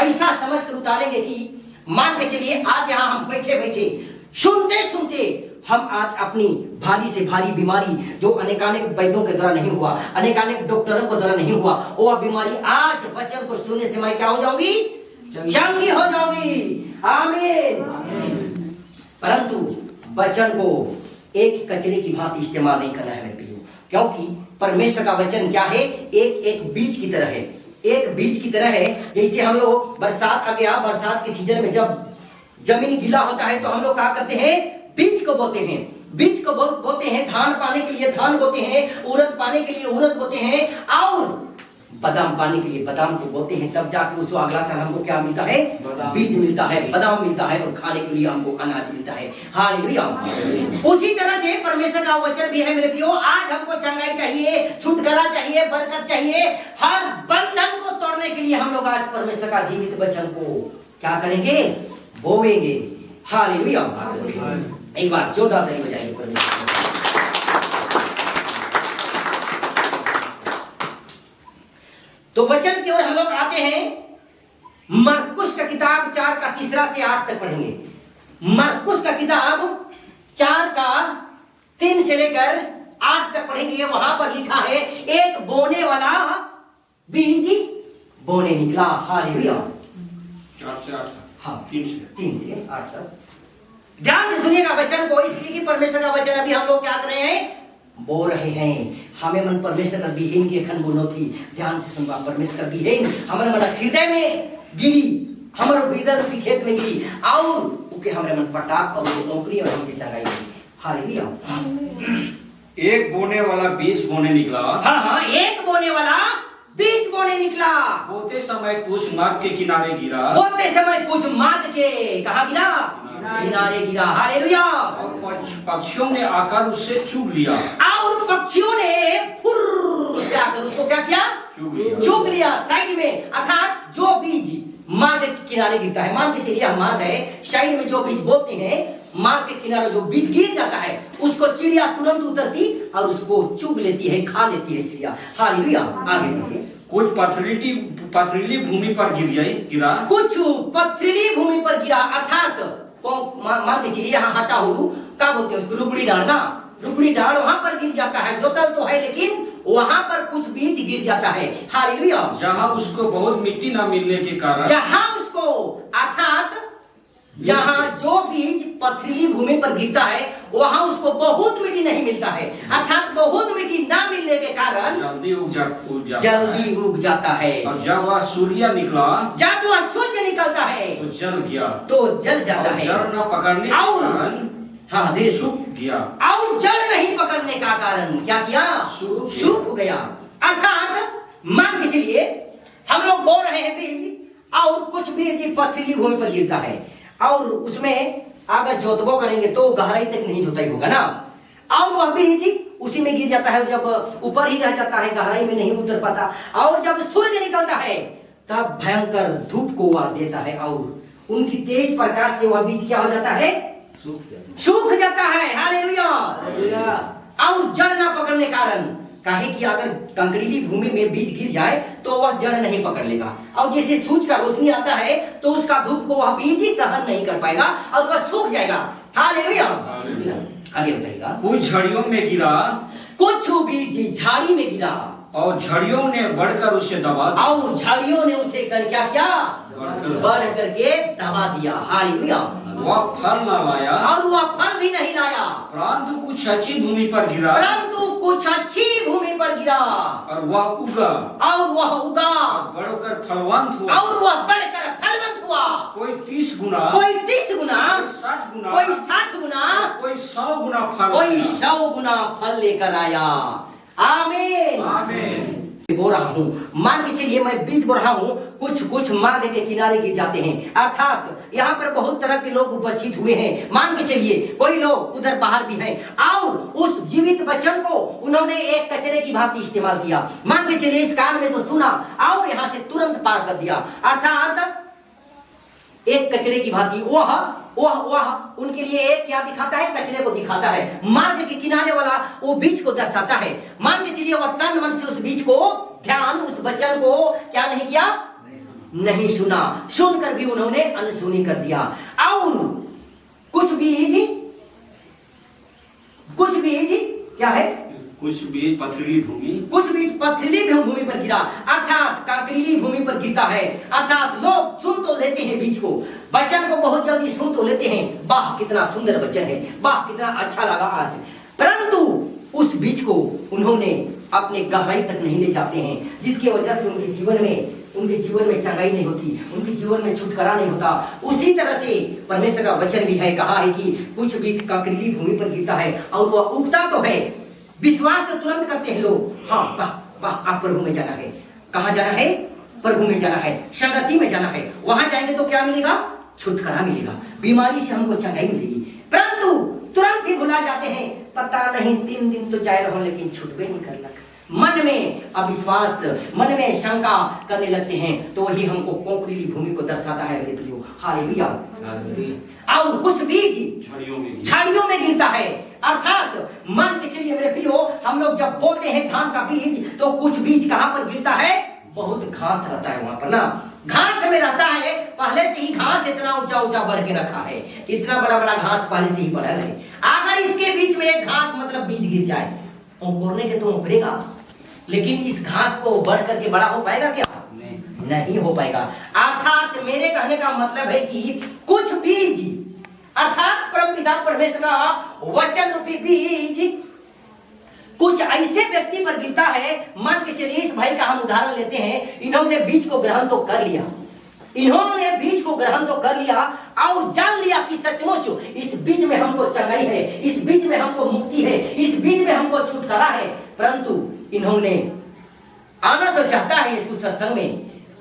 ऐसा समझकर उतारेंगे कि मान के चलिए आज यहाँ हम बैठे बैठे सुनते सुनते हम आज अपनी भारी से भारी बीमारी जो अनेकानेक वैद्यों के द्वारा नहीं हुआ, अनेकानेक डॉक्टरों के द्वारा नहीं हुआ, वह बीमारी आज वचन को सुनने से मैं क्या हो जाऊंगी, चंगी हो जाऊंगी। आमीन। परंतु वचन को एक कचरे की भांति इस्तेमाल नहीं करना है मेरे प्रियो, क्योंकि परमेश्वर का वचन क्या है, एक बीज की तरह है, एक बीज की तरह है। जैसे हम लोग बरसात आ गया, बरसात के सीजन में जब जमीन गीला होता है तो हम लोग क्या करते हैं, बीज को बोते हैं, बीज को बोते हैं, धान पाने के लिए धान बोते हैं, उड़द पाने के लिए उड़द बोते हैं और बादाम पाने के लिए बादाम को बोते हैं, तब जाके उसको अगला साल हमको क्या मिलता है, बीज मिलता है, बादाम मिलता है और खाने के लिए हमको अनाज मिलता है। हालेलुया। उसी तरह से परमेश्वर का वचन भी है मेरे प्रियो। आज हमको चंगाई चाहिए, छुटकारा चाहिए, बरकत चाहिए, हर बंधन को तोड़ने के लिए हम लोग आज परमेश्वर का जीवित वचन को क्या करेंगे, बोवेंगे। हालेलुया। एक बार जोरदार ताली बजाइए परमेश्वर। तो वचन की ओर हम लोग आते हैं। मरकुस का किताब 4 का 3 से 8 तक पढ़ेंगे। मरकुस का किताब 4 का 3 से लेकर 8 तक पढ़ेंगे। वहां पर लिखा है एक बोने वाला बीज बोने निकला। हालेलुया। 4 से 8 हाँ 3 से 8 तक ध्यान से सुनिएगा वचन को, इसलिए कि परमेश्वर का वचन अभी हम लोग क्या कर रहे हैं, बोल रहे हैं। हमें मन परमेश्वर का बिहेन की अखन बोलो थी। ध्यान से सुनवा, परमेश्वर का बिहेन हमारे मन हृदय में गिरी, हमारे हृदय रूपी खेत में गिरी और उके हमारे मन पटाक और नौकरी और हमके चंगाई दी। हालेलुया। एक बोने वाला बीज बोने निकला। हाँ, एक बोने वाला बीज बोने निकला। बोते समय कुछ मार्ग के किनारे गिरा बोते समय कुछ मार्ग के कहाँ गिरा? किनारे गिरा। हालेलुया। और पक्षियों ने आकर उससे चुग लिया। और पक्षियों ने फुर्र से आकर उसको क्या किया? चुग लिया साइड में। अर्थात जो बीज मार्ग के किनारे गिरता है, मान के चलिए हम मार्ग है, साइड में जो बीज बोते हैं, मार्ग के किनारे जो बीज गिर जाता है उसको चिड़िया तुरंत उतरती और उसको चुग लेती है, खा लेती है चिड़िया। हालेलुया। आगे बढ़िए। कुछ पथरीली भूमि पर गिरा। कुछ पथरीली भूमि पर गिरा। अर्थात मान के चलिए यहाँ हटा हुरू क्या बोलते हैं उसको? रुबड़ी डाल ना, रुबड़ी डाल वहां पर गिर जाता है। जोतल तो है लेकिन वहां पर कुछ बीज गिर जाता है। हालेलुया। जहां उसको बहुत मिट्टी न मिलने के कारण, जहां उसको अर्थात जहां जो बीज पथरीली भूमि पर गिरता है वहां उसको बहुत मिट्टी नहीं मिलता है, अर्थात बहुत मिट्टी ना मिलने के कारण जल्दी उग जाता है। और जब वह सूर्य निकला, जब वह सूर्य निकलता है तो जल गया, तो जल जाता है। जड़ न पकड़ने के कारण हाँ धीरे सूख गया। और जड़ नहीं पकड़ने का कारण क्या किया? सूख गया। अर्थात मान के चलिए हम लोग बो रहे हैं बीज और कुछ बीज पथरीली भूमि पर गिरता है और उसमें अगर जोतबो करेंगे तो गहराई तक नहीं जोताई होगा ना, और वह बीज उसी में गिर जाता है, जब ऊपर ही रह जाता है, गहराई में नहीं उतर पाता। और जब सूर्य निकलता है तब भयंकर धूप को वह देता है और उनकी तेज प्रकाश से वह बीज क्या हो जाता है? सूख जाता है। हालेलुया। और जड़ ना पकड़ने कारण, काहे कि अगर कंकरीली भूमि में बीज गिर जाए तो वह जड़ नहीं पकड़ लेगा, और जैसे सूरज का रोशनी आता है तो उसका धूप को वह बीज ही सहन नहीं कर पाएगा और वह सूख जाएगा। हालेलुया। आगे बताइएगा। कुछ झड़ियों में गिरा, कुछ बीज झाड़ी में गिरा और झड़ियों ने बढ़कर उसे दबा दिया, और झाड़ियों ने उसे कर क्या किया? बढ़ करके दबा दिया। हालेलुया। वह फल न लाया, और वह फल भी नहीं लाया, परंतु कुछ अच्छी भूमि पर गिरा, परंतु कुछ अच्छी भूमि पर गिरा और वह उगा, बढ़कर फलवंत हुआ, और वह बढ़कर फलवंत हुआ। कोई 30 गुना, कोई 30 गुना, कोई 60 गुना, कोई 60 गुना, कोई 100 गुना फल, कोई 100 गुना फल लेकर आया। आमीन। आमीन। बो रहा हूँ, मान के चलिए मैं बीज बो रहा हूँ, कुछ मार्ग के किनारे गिर जाते हैं। अर्थात यहाँ पर बहुत तरह के लोग उपस्थित हुए हैं। मान के चलिए कोई लोग उधर बाहर भी हैं और उस जीवित वचन को उन्होंने एक कचरे की भांति इस्तेमाल किया। मान के चलिए इस कान में तो सुना और यहाँ से तुरंत पार कर दिया। अर्थात एक कचरे की भांति वह उनके लिए एक क्या दिखाता है? कचरे को दिखाता है। मार्ग के किनारे वाला वो बीज को दर्शाता है। मान के चलिए वह तन मन से उस बीज को ध्यान, उस वचन को क्या नहीं किया? नहीं सुना। सुनकर भी उन्होंने अनसुनी कर दिया। और कुछ बीज क्या है? कुछ बीज पथरीली भूमि, कुछ बीज पथरीली भूमि पर गिरा, अर्थात कंकरीली भूमि पर गिरता है। अर्थात लोग सुन तो लेते हैं बीज को, वचन को बहुत जल्दी सुन तो लेते हैं, वाह कितना सुंदर वचन है, वाह कितना अच्छा लगा आज, परंतु उस बीज को उन्होंने अपने गहराई तक नहीं ले जाते हैं, जिसकी वजह से उनके जीवन में चंगाई नहीं होती, उनके जीवन में छुटकारा नहीं होता। उसी तरह से परमेश्वर का वचन भी है, कहा है कि कुछ बीज कंकरीली भूमि पर गिरता है और वह उगता तो है, विश्वास तो तुरंत करते हैं लोग, हाँ वाह वाह आप प्रभु में जाना है। कहाँ जाना है? प्रभु में जाना है, संगति में जाना है। वहां जाएंगे तो क्या मिलेगा? छुटकारा मिलेगा, बीमारी से हमको चंगाई मिलेगी। परंतु तुरंत ही भुला जाते हैं, पता नहीं 3 दिन तो जाए रहो लेकिन छुटबे नहीं कर लगा। मन में अविश्वास, मन में शंका करने लगते हैं, तो वही हमको कंकरीली भूमि को दर्शाता है मेरे प्रियो। हालेलुया। और कुछ बीज झाड़ियों में गिरता है। अर्थात मान के चलिए मेरे प्रियो, हम लोग जब बोते हैं धान का बीज तो कुछ बीज कहाँ पर गिरता है? बहुत घास रहता है वहां पर ना, घास में रहता है। पहले से ही घास इतना ऊंचा ऊंचा बढ़ के रखा है, इतना बड़ा बड़ा घास पहले से ही बढ़ा है। अगर इसके बीच में एक घास मतलब बीज गिर जाए, उकोरने के तो उकरेगा, लेकिन इस घास को बढ़ करके बड़ा हो पाएगा क्या? नहीं हो पाएगा। अर्थात मेरे कहने का मतलब है कि कुछ बीज, अर्थात परमपिता परमेश्वर का वचन रूपी बीज कुछ ऐसे व्यक्ति पर गिरता है। मान के चलिए इस भाई का हम उदाहरण लेते हैं, इन्होंने बीज को ग्रहण तो कर लिया, इन्होंने बीज को ग्रहण तो कर लिया और जान लिया कि सचमुच इस बीज में हमको चंगाई है, इस बीज में हमको मुक्ति है, इस बीज में हमको छुटकारा है, परंतु इन्होंने आना तो चाहता है यीशु सत्संग में,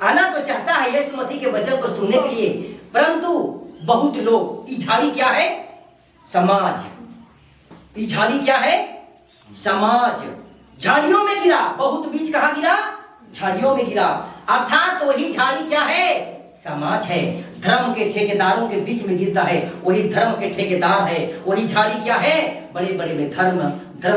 आना तो चाहता है यीशु मसीह के वचन को सुनने के लिए, परंतु बहुत लोग, ये झाड़ी क्या है? समाज। ये झाड़ी क्या है? समाज। झाड़ियों में गिरा, बहुत बीज कहाँ गिरा? झाड़ियों में गिरा। अर्थात वही झाड़ी क्या है? समाज है। धर्म के ठेकेदारों के बीच में गिरता है, वही धर्म के ठेकेदार है। वही झाड़ी क्या है? बड़े बड़े में धर्म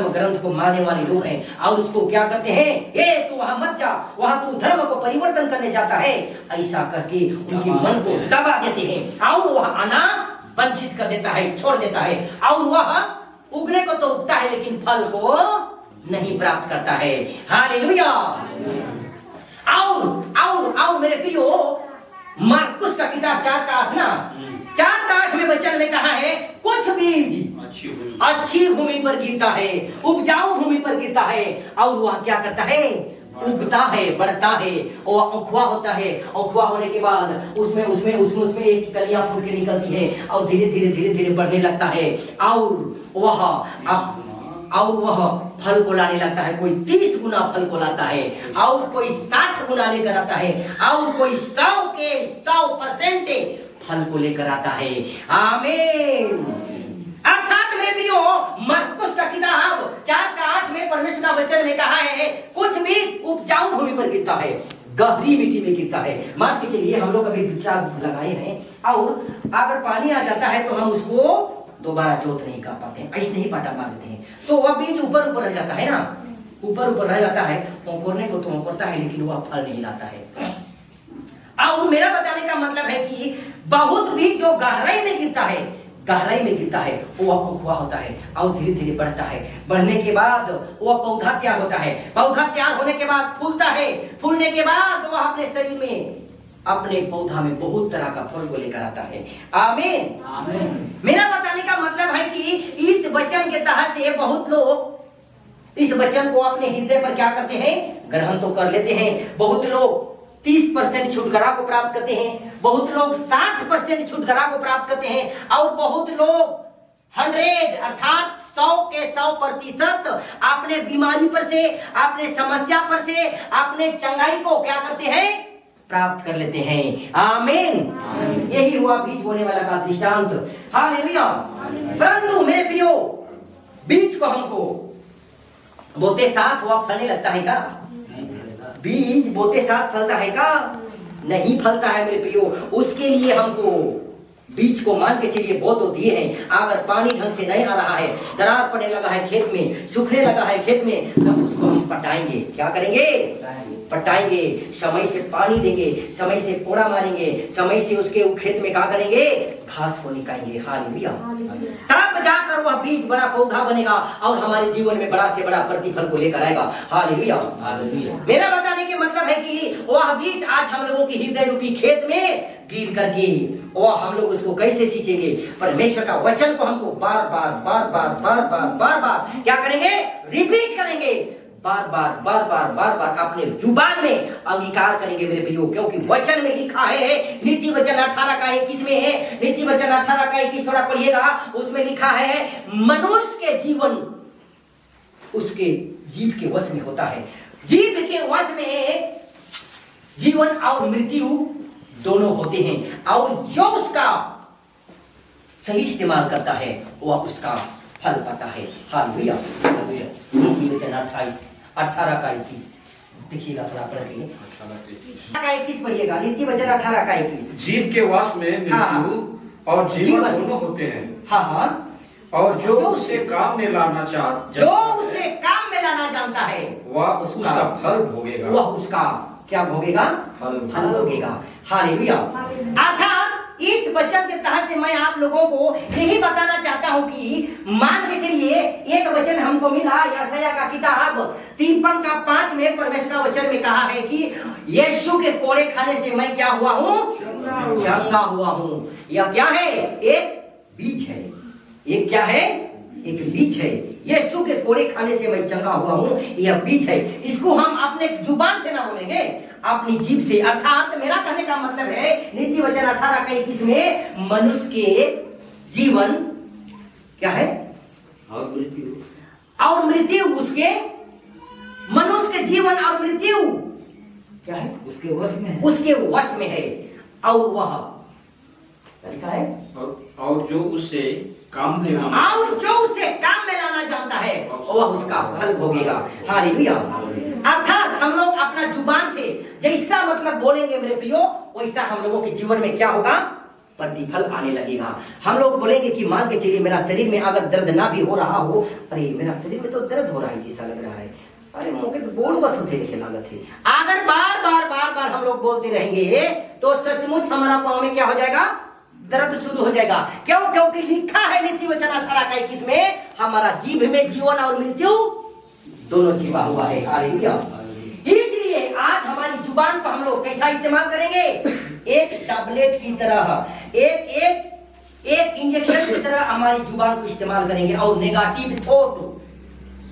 ग्रंथ को मारने वाले लोग हैं, और उसको क्या करते हैं? ए तू वहां मत जा, वहां तू धर्म को परिवर्तन करने जाता है, ऐसा करके उनके मन को दबा देते हैं, और वह आना वंचित कर देता है, छोड़ देता है, और वह उगने को तो उगता है लेकिन फल को नहीं प्राप्त करता है। हालेलुया। और मेरे प्रियो, मार्कुस का किताब 4:8 ना, 4:8 में वचन में कहा है, कुछ बीज अच्छी भूमि पर गिरता है, उपजाऊ भूमि पर गिरता है, और वह क्या करता है? उगता है, बढ़ता है, और अंकुआ होता है। अंकुआ होने के बाद उसमें एक कलियां फूट के निकलती है, और धीरे धीरे बढ़ने लगता है, और वह फल को लाने लगता है। कोई 30 गुना फल को लाता है, और कोई 60 गुना लेकर आता है, और कोई 100% फल को लेकर आता है। आमीन। अर्थात मेरे प्रियो, मरकुस का किताब 4:8 में परमेश्वर का वचन में कहा है, कुछ भी उपजाऊ भूमि पर गिरता है, गहरी मिट्टी में गिरता है। मान के चलिए हम लोग अभी बीज लगाए हैं, और अगर पानी आ जाता है तो हम उसको दोबारा जोत नहीं कर पाते हैं, ऐसे नहीं पाटा मार देते हैं, तो वह बीज ऊपर रह जाता है ना, ऊपर रह जाता है। अंकुरने को तो अंकुरता है, लेकिन वह फल नहीं लाता है। और मेरा बताने का मतलब है कि बहुत बीज जो गहराई में गिरता है, वो अंकुआ होता है, और धीरे धीरे बढ़ता है। बढ़ने के बाद वह पौधा तैयार होता है, पौधा तैयार होने के बाद फूलता है, फूलने के बाद वह अपने शरीर में, अपने पौधा में बहुत तरह का फल को लेकर आता है। आमीन। आमीन। मेरा बताने का मतलब है कि इस वचन के तहत से बहुत लोग इस वचन को अपने हृदय पर क्या करते हैं? ग्रहण तो कर लेते हैं। बहुत लोग 30% छुटकारा को प्राप्त करते हैं, बहुत लोग 60% छुटकारा को प्राप्त करते हैं, और बहुत लोग 100 अर्थात 100% अपने बीमारी पर से, अपने समस्या पर से, अपने चंगाई को क्या करते हैं? प्राप्त कर लेते हैं। आमीन। यही हुआ बीज बोने वाला का दृष्टांत। हालेलुया। परंतु मेरे प्रियो, बीज को हमको बोते साथ हुआ फलने लगता है का? बीज बोते साथ फलता है का? नहीं फलता है मेरे प्रियो। उसके लिए हमको बीज को मान के चलिए बो तो दिए हैं, अगर पानी ढंग से नहीं आ रहा है, दरार पड़ने लगा है खेत में, सूखने लगा है खेत में, तब उसको हम पटाएंगे। क्या करेंगे? पटाएंगे। समय से पानी देंगे, समय से कोड़ा मारेंगे, समय से उसके खेत में क्या करेंगे? घास को निकालेंगे। हालेलुया। तब जाकर वह बीज बड़ा पौधा बनेगा, और हमारे जीवन में बड़ा से बड़ा प्रतिफल को लेकर आएगा। हालेलुया। मेरा बताने के मतलब है कि वह बीज आज हम लोगों के हृदय रूपी खेत में गिर करके, और हम लोग उसको कैसे सींचेंगे? परमेश्वर का वचन को हमको बार बार क्या करेंगे? रिपीट करेंगे। बार बार अपने जुबान में अंगीकार करेंगे मेरे प्रियो, क्योंकि वचन में लिखा है, नीति वचन 18:21 में है, नीति वचन 18:21 थोड़ा पढ़िएगा, उसमें लिखा है, मनुष्य के जीवन उसके जीव के वश में होता है। जीव के वश में जीवन और मृत्यु दोनों होते हैं, और जो उसका सही इस्तेमाल करता है वह उसका फल पाता है। हालेलुया। नीति वचन 18:21 देखिएगा, थोड़ा पढ़ के 18:21 पढ़िएगा। नीति वचन 18:21। जीव के वश में मृत्यु और जीवन दोनों होते हैं। हाँ। और जो उसे काम में लाना जानता है वह उसका फल भोगेगा। वह उसका क्या भोगेगा? फल भोगेगा। हालेलुया। अर्थात इस वचन के तहत से मैं आप लोगों को यही बताना चाहता हूं कि मान के चलिए एक वचन हमको मिला, यशायाह का किताब 53:5 में परमेश्वर का वचन में कहा है कि यीशु के कोड़े खाने से मैं क्या हुआ हूं? चंगा हुआ हूं। यह क्या है? एक बीज है। एक क्या है? एक बीज है। यीशु के कोड़े खाने से मैं चंगा हुआ हूं, यह बीज है। इसको हम अपने जुबान से ना बोलेंगे, अपनी जीभ से। अर्थात मेरा कहने का मतलब है, नीति वचन 18:21 में मनुष्य के जीवन क्या है? और मृत्यु उसके मनुष्य के जीवन और मृत्यु क्या है? उसके वश में है। उसके वश में है। और वह क्या लिखा है? और जो उससे काम में लाना, और जो उसे काम में लाना जानता है वह उसका फल भोगेगा। हालेलुया। अर्थात हम लोग अपना जुबान से जैसा मतलब बोलेंगे मेरे प्रियो, वैसा हम लोगों के जीवन में क्या होगा? प्रतिफल आने लगेगा। हम लोग बोलेंगे कि मान के चलिए मेरा शरीर में अगर दर्द ना भी हो रहा हो, अरे मेरा शरीर में तो दर्द हो रहा है जैसा लग रहा है, अरे मौके तो गोड़ बत होते देखे लागत है। अगर बार बार हम लोग बोलते रहेंगे तो सचमुच हमारा पाँव में क्या हो जाएगा? दर्द शुरू हो जाएगा। क्यों? क्योंकि लिखा है नीति वचन 18:21 में, हमारा जीभ में जीवन और मृत्यु दोनों छिपा हुआ है। हालेलुया। इसलिए आज हमारी जुबान को हम लोग कैसा इस्तेमाल करेंगे? एक टैबलेट की तरह, एक इंजेक्शन की तरह हमारी जुबान को इस्तेमाल करेंगे। और नेगेटिव थॉट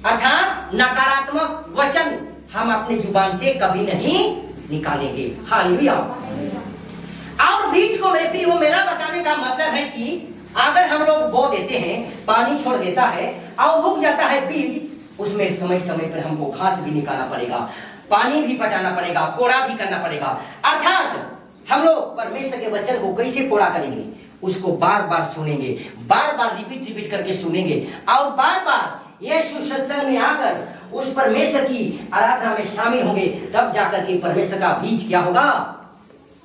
अर्थात नकारात्मक वचन हम अपनी जुबान से कभी नहीं निकालेंगे। हालेलुया। और बीज को मेरे प्रियो, मेरा बताने का मतलब है कि अगर हम लोग बो देते हैं, पानी छोड़ देता है और उग जाता है बीज, उसमें समय समय पर हमको घास भी निकालना पड़ेगा, पानी भी पटाना पड़ेगा, कोड़ा भी करना पड़ेगा। अर्थात हम लोग परमेश्वर के वचन को कैसे कोड़ा करेंगे? उसको बार बार सुनेंगे, बार बार रिपीट करके सुनेंगे और बार बार यीशु सत्संग में आकर उस परमेश्वर की आराधना में शामिल होंगे, तब जाकर के परमेश्वर का बीज क्या होगा?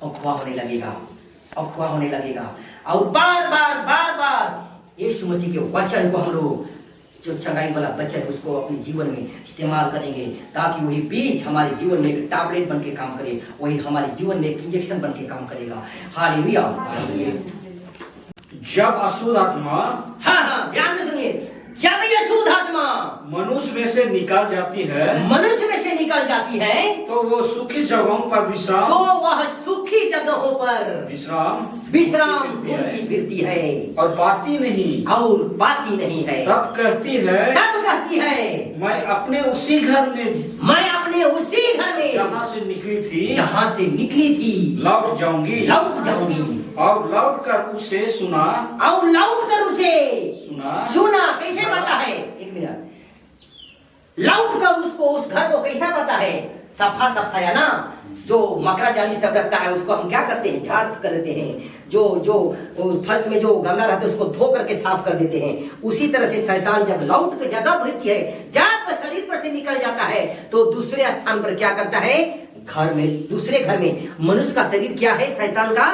अफवाह होने लगेगा, अफवाह होने लगेगा। और बार बार यीशु मसीह के वचन को हम लोग, जो चंगाई वाला वचन, उसको अपने जीवन में इस्तेमाल करेंगे, ताकि वही बीज हमारे जीवन में एक टैबलेट बन के काम करे, वही हमारे जीवन में एक इंजेक्शन बन के काम करेगा। हालेलुया। जब अशुद्ध आत्मा, हाँ, ध्यान से सुनिए, जब ये शुद्ध आत्मा मनुष्य में से निकल जाती है, मनुष्य में से निकल जाती है, तो वो सुखी जगहों पर विश्राम, तो वह सुखी जगहों पर विश्राम ढूंढती फिरती है और पाती नहीं है। तब कहती है, मैं अपने उसी घर में जहाँ से निकली थी लौट जाऊंगी और लौट कर उसे सुना। कैसे पता है? एक मिनट, लौट कर उसको, उस घर को कैसा पता है? सफाया ना, जो मकरा जाली सब रखता है उसको हम क्या करते हैं? झाड़ कर देते हैं। जो फर्श में जो गंदा रहता है उसको धो करके साफ कर देते हैं। उसी तरह से शैतान जब लौट के जगह वृत्ति है, जब शरीर पर से निकल जाता है, तो दूसरे स्थान पर क्या करता है? घर में, दूसरे घर में। मनुष्य का शरीर क्या है? शैतान का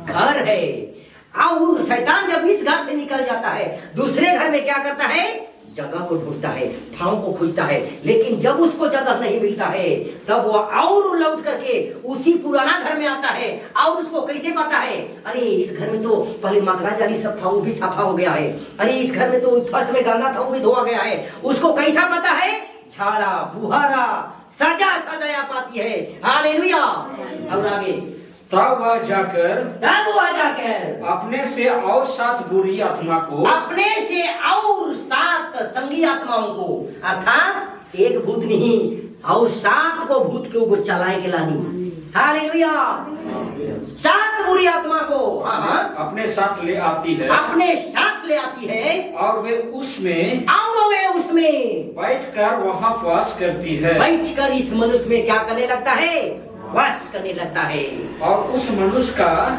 घर है। और शैतान जब इस घर से निकल जाता है, दूसरे घर में क्या करता है? जगह को ढूंढता है, ठाव को खोजता है। लेकिन जब उसको जगह नहीं मिलता है, तब वो और लौट करके उसी पुराना घर में आता है। और उसको कैसे पता है? अरे इस घर में तो पहले मकरा जाली सब था, वो भी साफा हो गया है। अरे इस घर में तो फर्श में गंदा था, वो भी धोआ गया है। उसको कैसा पता है? झाड़ा बुहारा सजाया पाती है। हालेलुया। और आगे, तब वह जाकर अपने से और 7 बुरी आत्मा को, अपने से और 7 संगी आत्माओं को, अर्थात एक भूत नहीं और 7 को भूत के ऊपर चलाए के लानी। हालेलुया। 7 बुरी आत्मा को अपने साथ ले आती है और वे उसमें बैठकर वहाँ वास करती है। बैठकर इस मनुष्य में क्या करने लगता है? वास करने लगता है। और उस मनुष्य का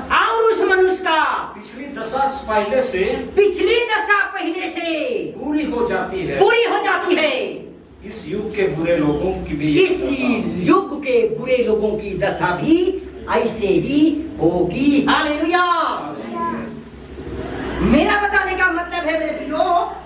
पिछली दशा पहले से पूरी हो जाती है। इस युग के बुरे लोगों की दशा भी ऐसे ही होगी। हालेलुया। मेरा बताने का मतलब है मेरे प्रियो,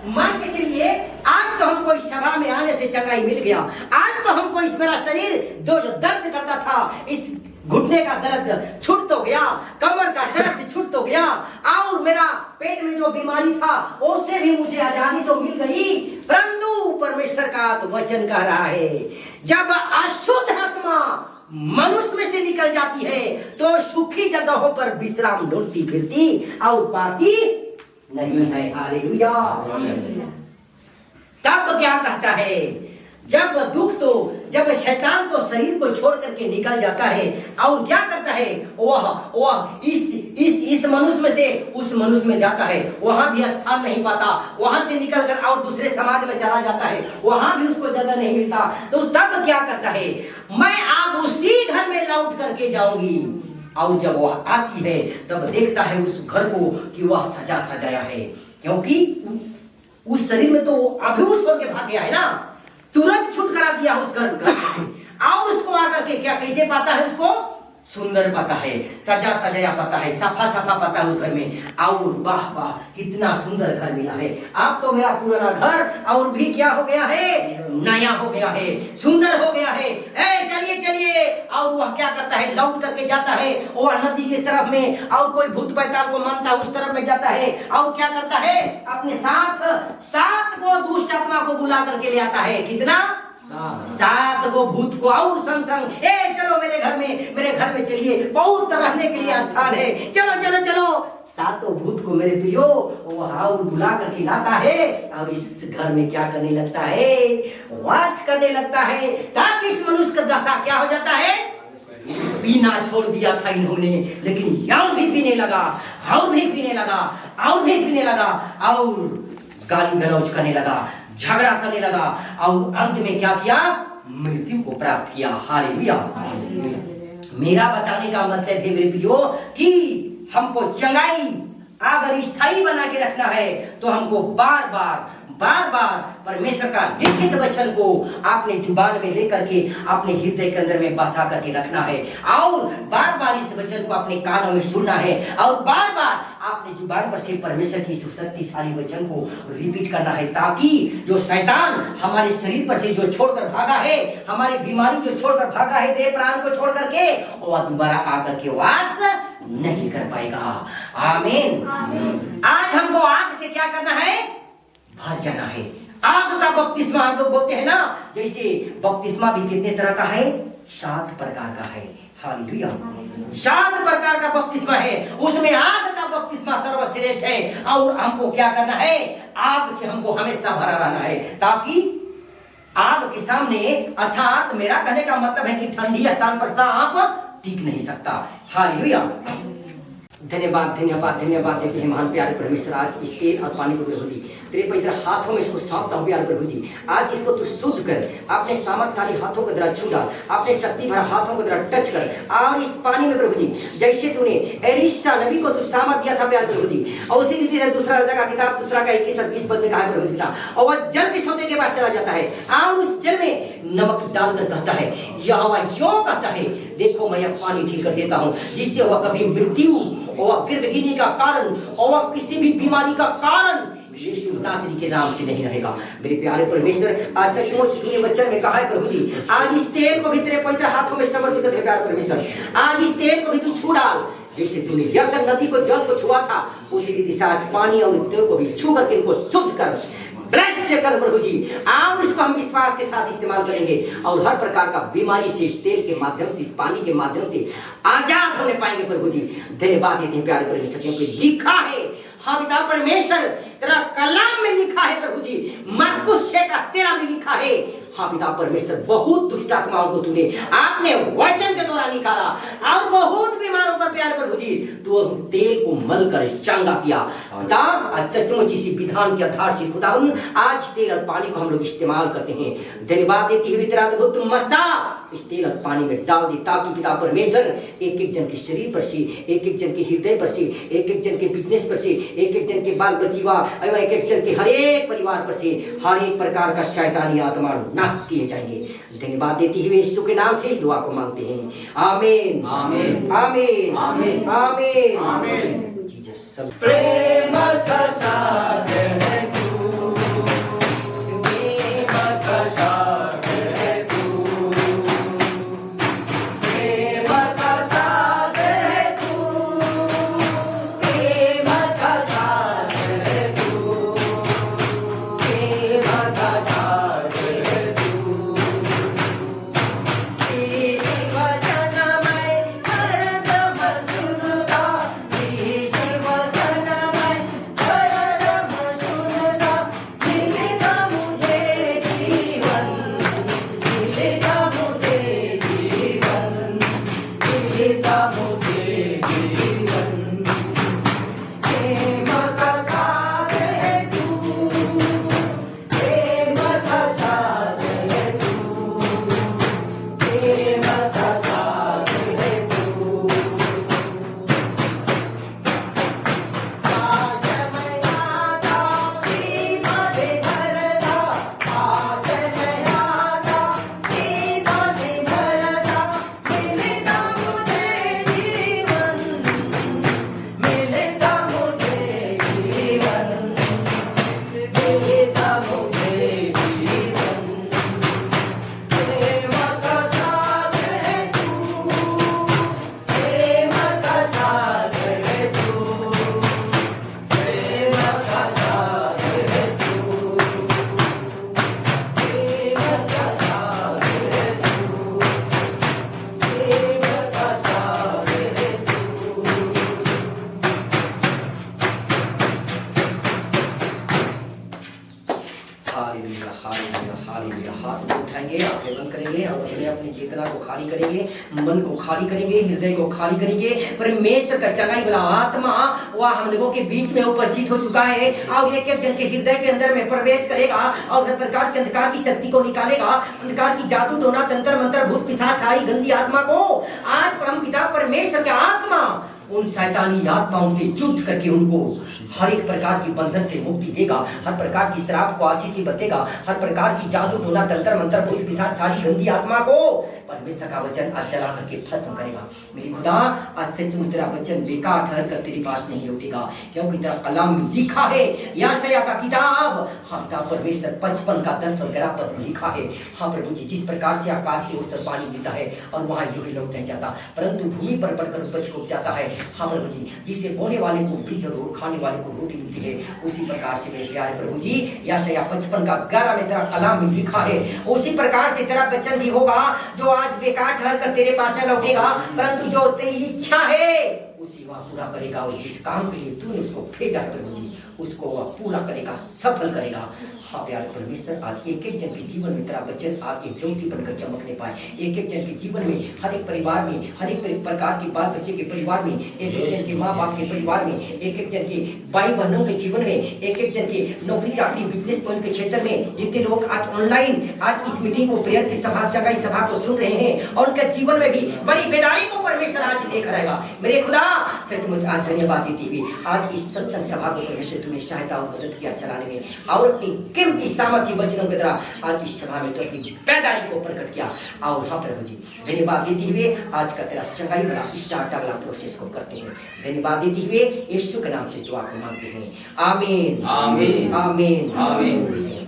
मान के चलिए आज तो हमको इस सभा में आने से चंगाई मिल गया। आज तो हमको इस मेरा शरीर जो दर्द करता था, इस घुटने का दर्द छूट तो गया, कमर का दर्द छूट तो गया, और मेरा पेट में जो बीमारी था उससे भी मुझे आजादी तो मिल गई। परंतु परमेश्वर का तो वचन कह रहा है, जब अशुद्ध आत्मा मनुष्य में से निकल जाती है, तो सुखी जगहों पर विश्राम ढूंढती फिरती और पाती नहीं है। हालेलुया। तब क्या कहता है? जब दुख तो जब शैतान तो शरीर को छोड़ करके निकल जाता है और क्या करता है, वह इस मनुष्य में से उस मनुष्य में जाता है, वहां भी स्थान नहीं पाता, वहां से निकल कर और दूसरे समाज में चला जाता है, वहां भी उसको जगह नहीं मिलता। तो तब क्या करता है, मैं अब उसी घर में लौट करके जाऊंगी। और जब वह आती है तब देखता है उस घर को कि वह सजा सजाया है, क्योंकि उस शरीर में तो अभी वो छोड़ के भाग गया है ना, तुरंत छुटकारा दिया उस घर और उसको आकर के क्या कैसे पाता है, उसको सुंदर पता है, सजा सजाया पता है, सफा सफा पता है उस घर में। और वाह वाह कितना सुंदर घर मिला है, अब तो मेरा पुराना घर और भी क्या हो गया है, नया हो गया है, सुंदर हो गया है। चलिए चलिए। और वह क्या करता है, लौट करके जाता है वह नदी की तरफ में, और कोई भूत पैताल को मानता उस तरफ में जाता है, और क्या करता है, अपने साथ 7 को दुष्ट आत्मा को बुला करके ले आता है। कितना, 7 को भूत को और संग संग, चलो मेरे घर में चलिए, बहुत रहने के लिए स्थान है, चलो चलो चलो। 7 भूत को मेरे प्रियो वह बुला करके लाता है और इस घर में क्या करने लगता है, वास करने लगता है, ताकि इस मनुष्य का दशा क्या हो जाता है, पीना छोड़ दिया था इन्होंने, लेकिन और भी पीने लगा, और भी पीने लगा, और भी पीने लगा, और गाली गलौज करने लगा, झगड़ा करने लगा, और अंत में क्या किया, मृत्यु को प्राप्त किया। हालेलुया। मेरा बताने का मतलब है मेरे प्रियो कि हमको चंगाई अगर स्थायी बना के रखना है तो हमको बार बार परमेश्वर का लिखित वचन को अपने जुबान में लेकर के अपने हृदय के अंदर में बसा करके रखना है, और बार बार इस वचन को अपने कानों में सुनना है, और बार बार अपने जुबान पर से परमेश्वर की शक्तिशाली वचन को रिपीट करना है, ताकि जो शैतान हमारे शरीर पर से जो छोड़कर भागा है, हमारी बीमारी जो छोड़कर भागा है, देह प्राण को छोड़ करके, वह दोबारा आकर के वास नहीं कर पाएगा। आमीन। आज हमको आग से क्या करना है, भर जाना है। आग का बपतिस्मा हम लोग बोलते हैं ना, जैसे बपतिस्मा भी कितने तरह का है, 7 प्रकार का है। हालेलुया। 7 प्रकार का बपतिस्मा है, उसमें आग का बपतिस्मा सर्वश्रेष्ठ है। और हमको क्या करना है, आग से हमको हमेशा भरा रहना है, ताकि आग के सामने, अर्थात मेरा कहने का मतलब है कि ठंडी स्थान पर सांप टिक नहीं सकता। हालेलुया। धन्यवाद धन्यवाद धन्यवाद देते हैं महान प्यारे परमेश्वर, आज इस तेल और पानी को प्रभु जी तेरे पवित्र हाथों में इसको सौंपता हूं प्यारे प्रभु जी। आज इसको तू शुद्ध कर, अपने सामर्थ्यशाली हाथों को जरा छू डाल, अपने शक्ति भरा हाथों को जरा टच कर, और इस पानी में प्रभु जी जैसे तूने एलीशा नबी को तू सामर्थ दिया था प्यारे प्रभु जी, और उसी रीति से दूसरा राजा का किताब 2 का 21 और 20 पद में कहा है प्रभु जी, और वह जल के सोते के पास चला जाता है और उस जल में नमक डालकर कहता है, यहोवा यूं कहता है, देखो मैं यह पानी ठीक कर देता हूं, जिससे वह कभी मृत्यु और गिरगिनी का कारण और किसी भी बीमारी का कारण यीशु नासरी के नाम से नहीं रहेगा। मेरे प्यारे परमेश्वर, आज सचमुच तूने वचन में कहा है प्रभु जी, आज इस तेल को भी तेरे पवित्र हाथों में समर्पित कर प्यारे परमेश्वर, आज इस तेल को भी तू छू डाल, जैसे तूने यरदन नदी को जल को छुआ था, उसी रीति से आज पानी और तेल को भी छू करके इनको शुद्ध कर, ब्लेस कर प्रभु जी, और इसको हम विश्वास के साथ इस्तेमाल करेंगे, और हर प्रकार का बीमारी से इस तेल के माध्यम से, इस पानी के माध्यम से आजाद होने पाएंगे प्रभु जी। धन्यवाद देते हैं प्यारे परमेश्वर, क्योंकि लिखा है, हाँ पिता परमेश्वर तेरा कलाम में लिखा है प्रभु जी, मरकुस 6 का 13 में लिखा है, हाँ पिता परमेश्वर बहुत दुष्ट आत्माओं को तूने आपने वचन के द्वारा निकाला, और बहुत बीमारों पर प्यार प्रभु जी तू तेल को मल कर चंगा किया पिता। आज सचमुच इसी विधान के आधार से खुदावंद आज तेल और पानी को हम लोग इस्तेमाल करते हैं। धन्यवाद देती हुई तेरा अद्भुत मसा इस तेल और पानी में डाल दी, ताकि पिता परमेश्वर एक एक जन के शरीर पर से, एक एक जन के हृदय पर से, एक एक जन के बिजनेस पर से, एक एक जन के बाल बच्चीवा एवं एक एक जन के हर एक परिवार पर से हर एक प्रकार का शैतानी आत्मा नाश किए जाएंगे। धन्यवाद देती हुए यीशु के नाम से इस दुआ को मांगते हैं, आमीन आमीन आमीन आमीन आमीन आमीन। जीसस सब प्रेम का सागर है तू, प्रेम का सागर है तू, प्रेम का सागर है तू, प्रेम का सागर है तू, प्रेम का सागर है तू। शिव चेतना को खाली करेंगे, मन को खाली करेंगे, हृदय को खाली करेंगे। परमेश्वर का चंगाई वाला आत्मा वह हम लोगों के बीच में उपस्थित हो चुका है और एक एक जन के हृदय के अंदर में प्रवेश करेगा और हर प्रकार के अंधकार की शक्ति को निकालेगा, अंधकार की जादू टोना तंत्र मंत्र भूत पिशाच सारी गंदी आत्मा को आज परम पिता परमेश्वर का आत्मा उन शैतानी आत्माओं से युद्ध करके उनको हर एक प्रकार की बंधन से मुक्ति देगा, हर प्रकार की श्राप को आशीष से बचेगा, हर प्रकार की जादू टोना तंत्र मंत्र भूत पिशाच सारी गंदी आत्मा को परमेश्वर का वचन आज जला करके भस्म करेगा। मेरी खुदा आज सचमुच तेरा वचन बेकार ठहर कर तेरे पास नहीं लौटेगा, क्योंकि तेरा कलाम में लिखा है, यशायाह का किताब हाँ पिता परमेश्वर 55 का 10 और 11 पद में लिखा है। हाँ प्रभु जी, जिस प्रकार से आकाश से उस पर पानी गिरता है और वहां यूं ही लौट नहीं जाता परंतु भूमि पर पड़कर उपज को उपजाता है। हाँ प्रभु जी, जिससे बोने वाले को बीज और खाने वाले को रोटी मिलती है, उसी प्रकार से मेरे प्यारे प्रभु जी यशायाह 55 का 11 में तेरा कलाम में लिखा है, उसी प्रकार से तेरा वचन भी होगा जो आज बेकार ठहर कर तेरे पास न लौटेगा परंतु जो तेरी इच्छा है उसी वह पूरा करेगा और जिस काम के लिए तूने उसको भेजा है प्रभु जी उसको वह पूरा करेगा, सफल करेगा। हाँ प्यारे परमेश्वर, आज एक एक जन के जीवन में तेरा वचन आप एक ज्योति बनकर चमकने पाए, एक एक जन के जीवन में, हर एक परिवार में, हर एक प्रकार के बाल बच्चे के परिवार में, एक एक जन के माँ बाप के परिवार में, एक एक जन के भाई बहनों के जीवन में, एक एक जन के नौकरी चाकरी बिजनेस पॉइंट के क्षेत्र में, जितने लोग आज ऑनलाइन आज इस मीटिंग को प्रेयर की सभा जगाई सभा को सुन रहे हैं और उनके जीवन में भी बड़ी बेदारी को परमेश्वर आज लेकर आएगा। मेरे खुदा सचमुच आज धन्यवाद देती हुई आज इस सत्संग सभा को परमेश्वर तूने सहायता और मदद किया चलाने में और अपनी कीमती सामर्थ्य वचनों के द्वारा आज इस सभा में तो अपनी बेदारी को प्रकट किया। और हाँ प्रभु जी, धन्यवाद देते हुए आज का तेरा चंगाई वाला स्टार्ट वाला प्रोसेस को करते हैं। धन्यवाद देते हुए यीशु के नाम से दुआ को मांगते हैं। आमीन आमीन आमीन आमीन।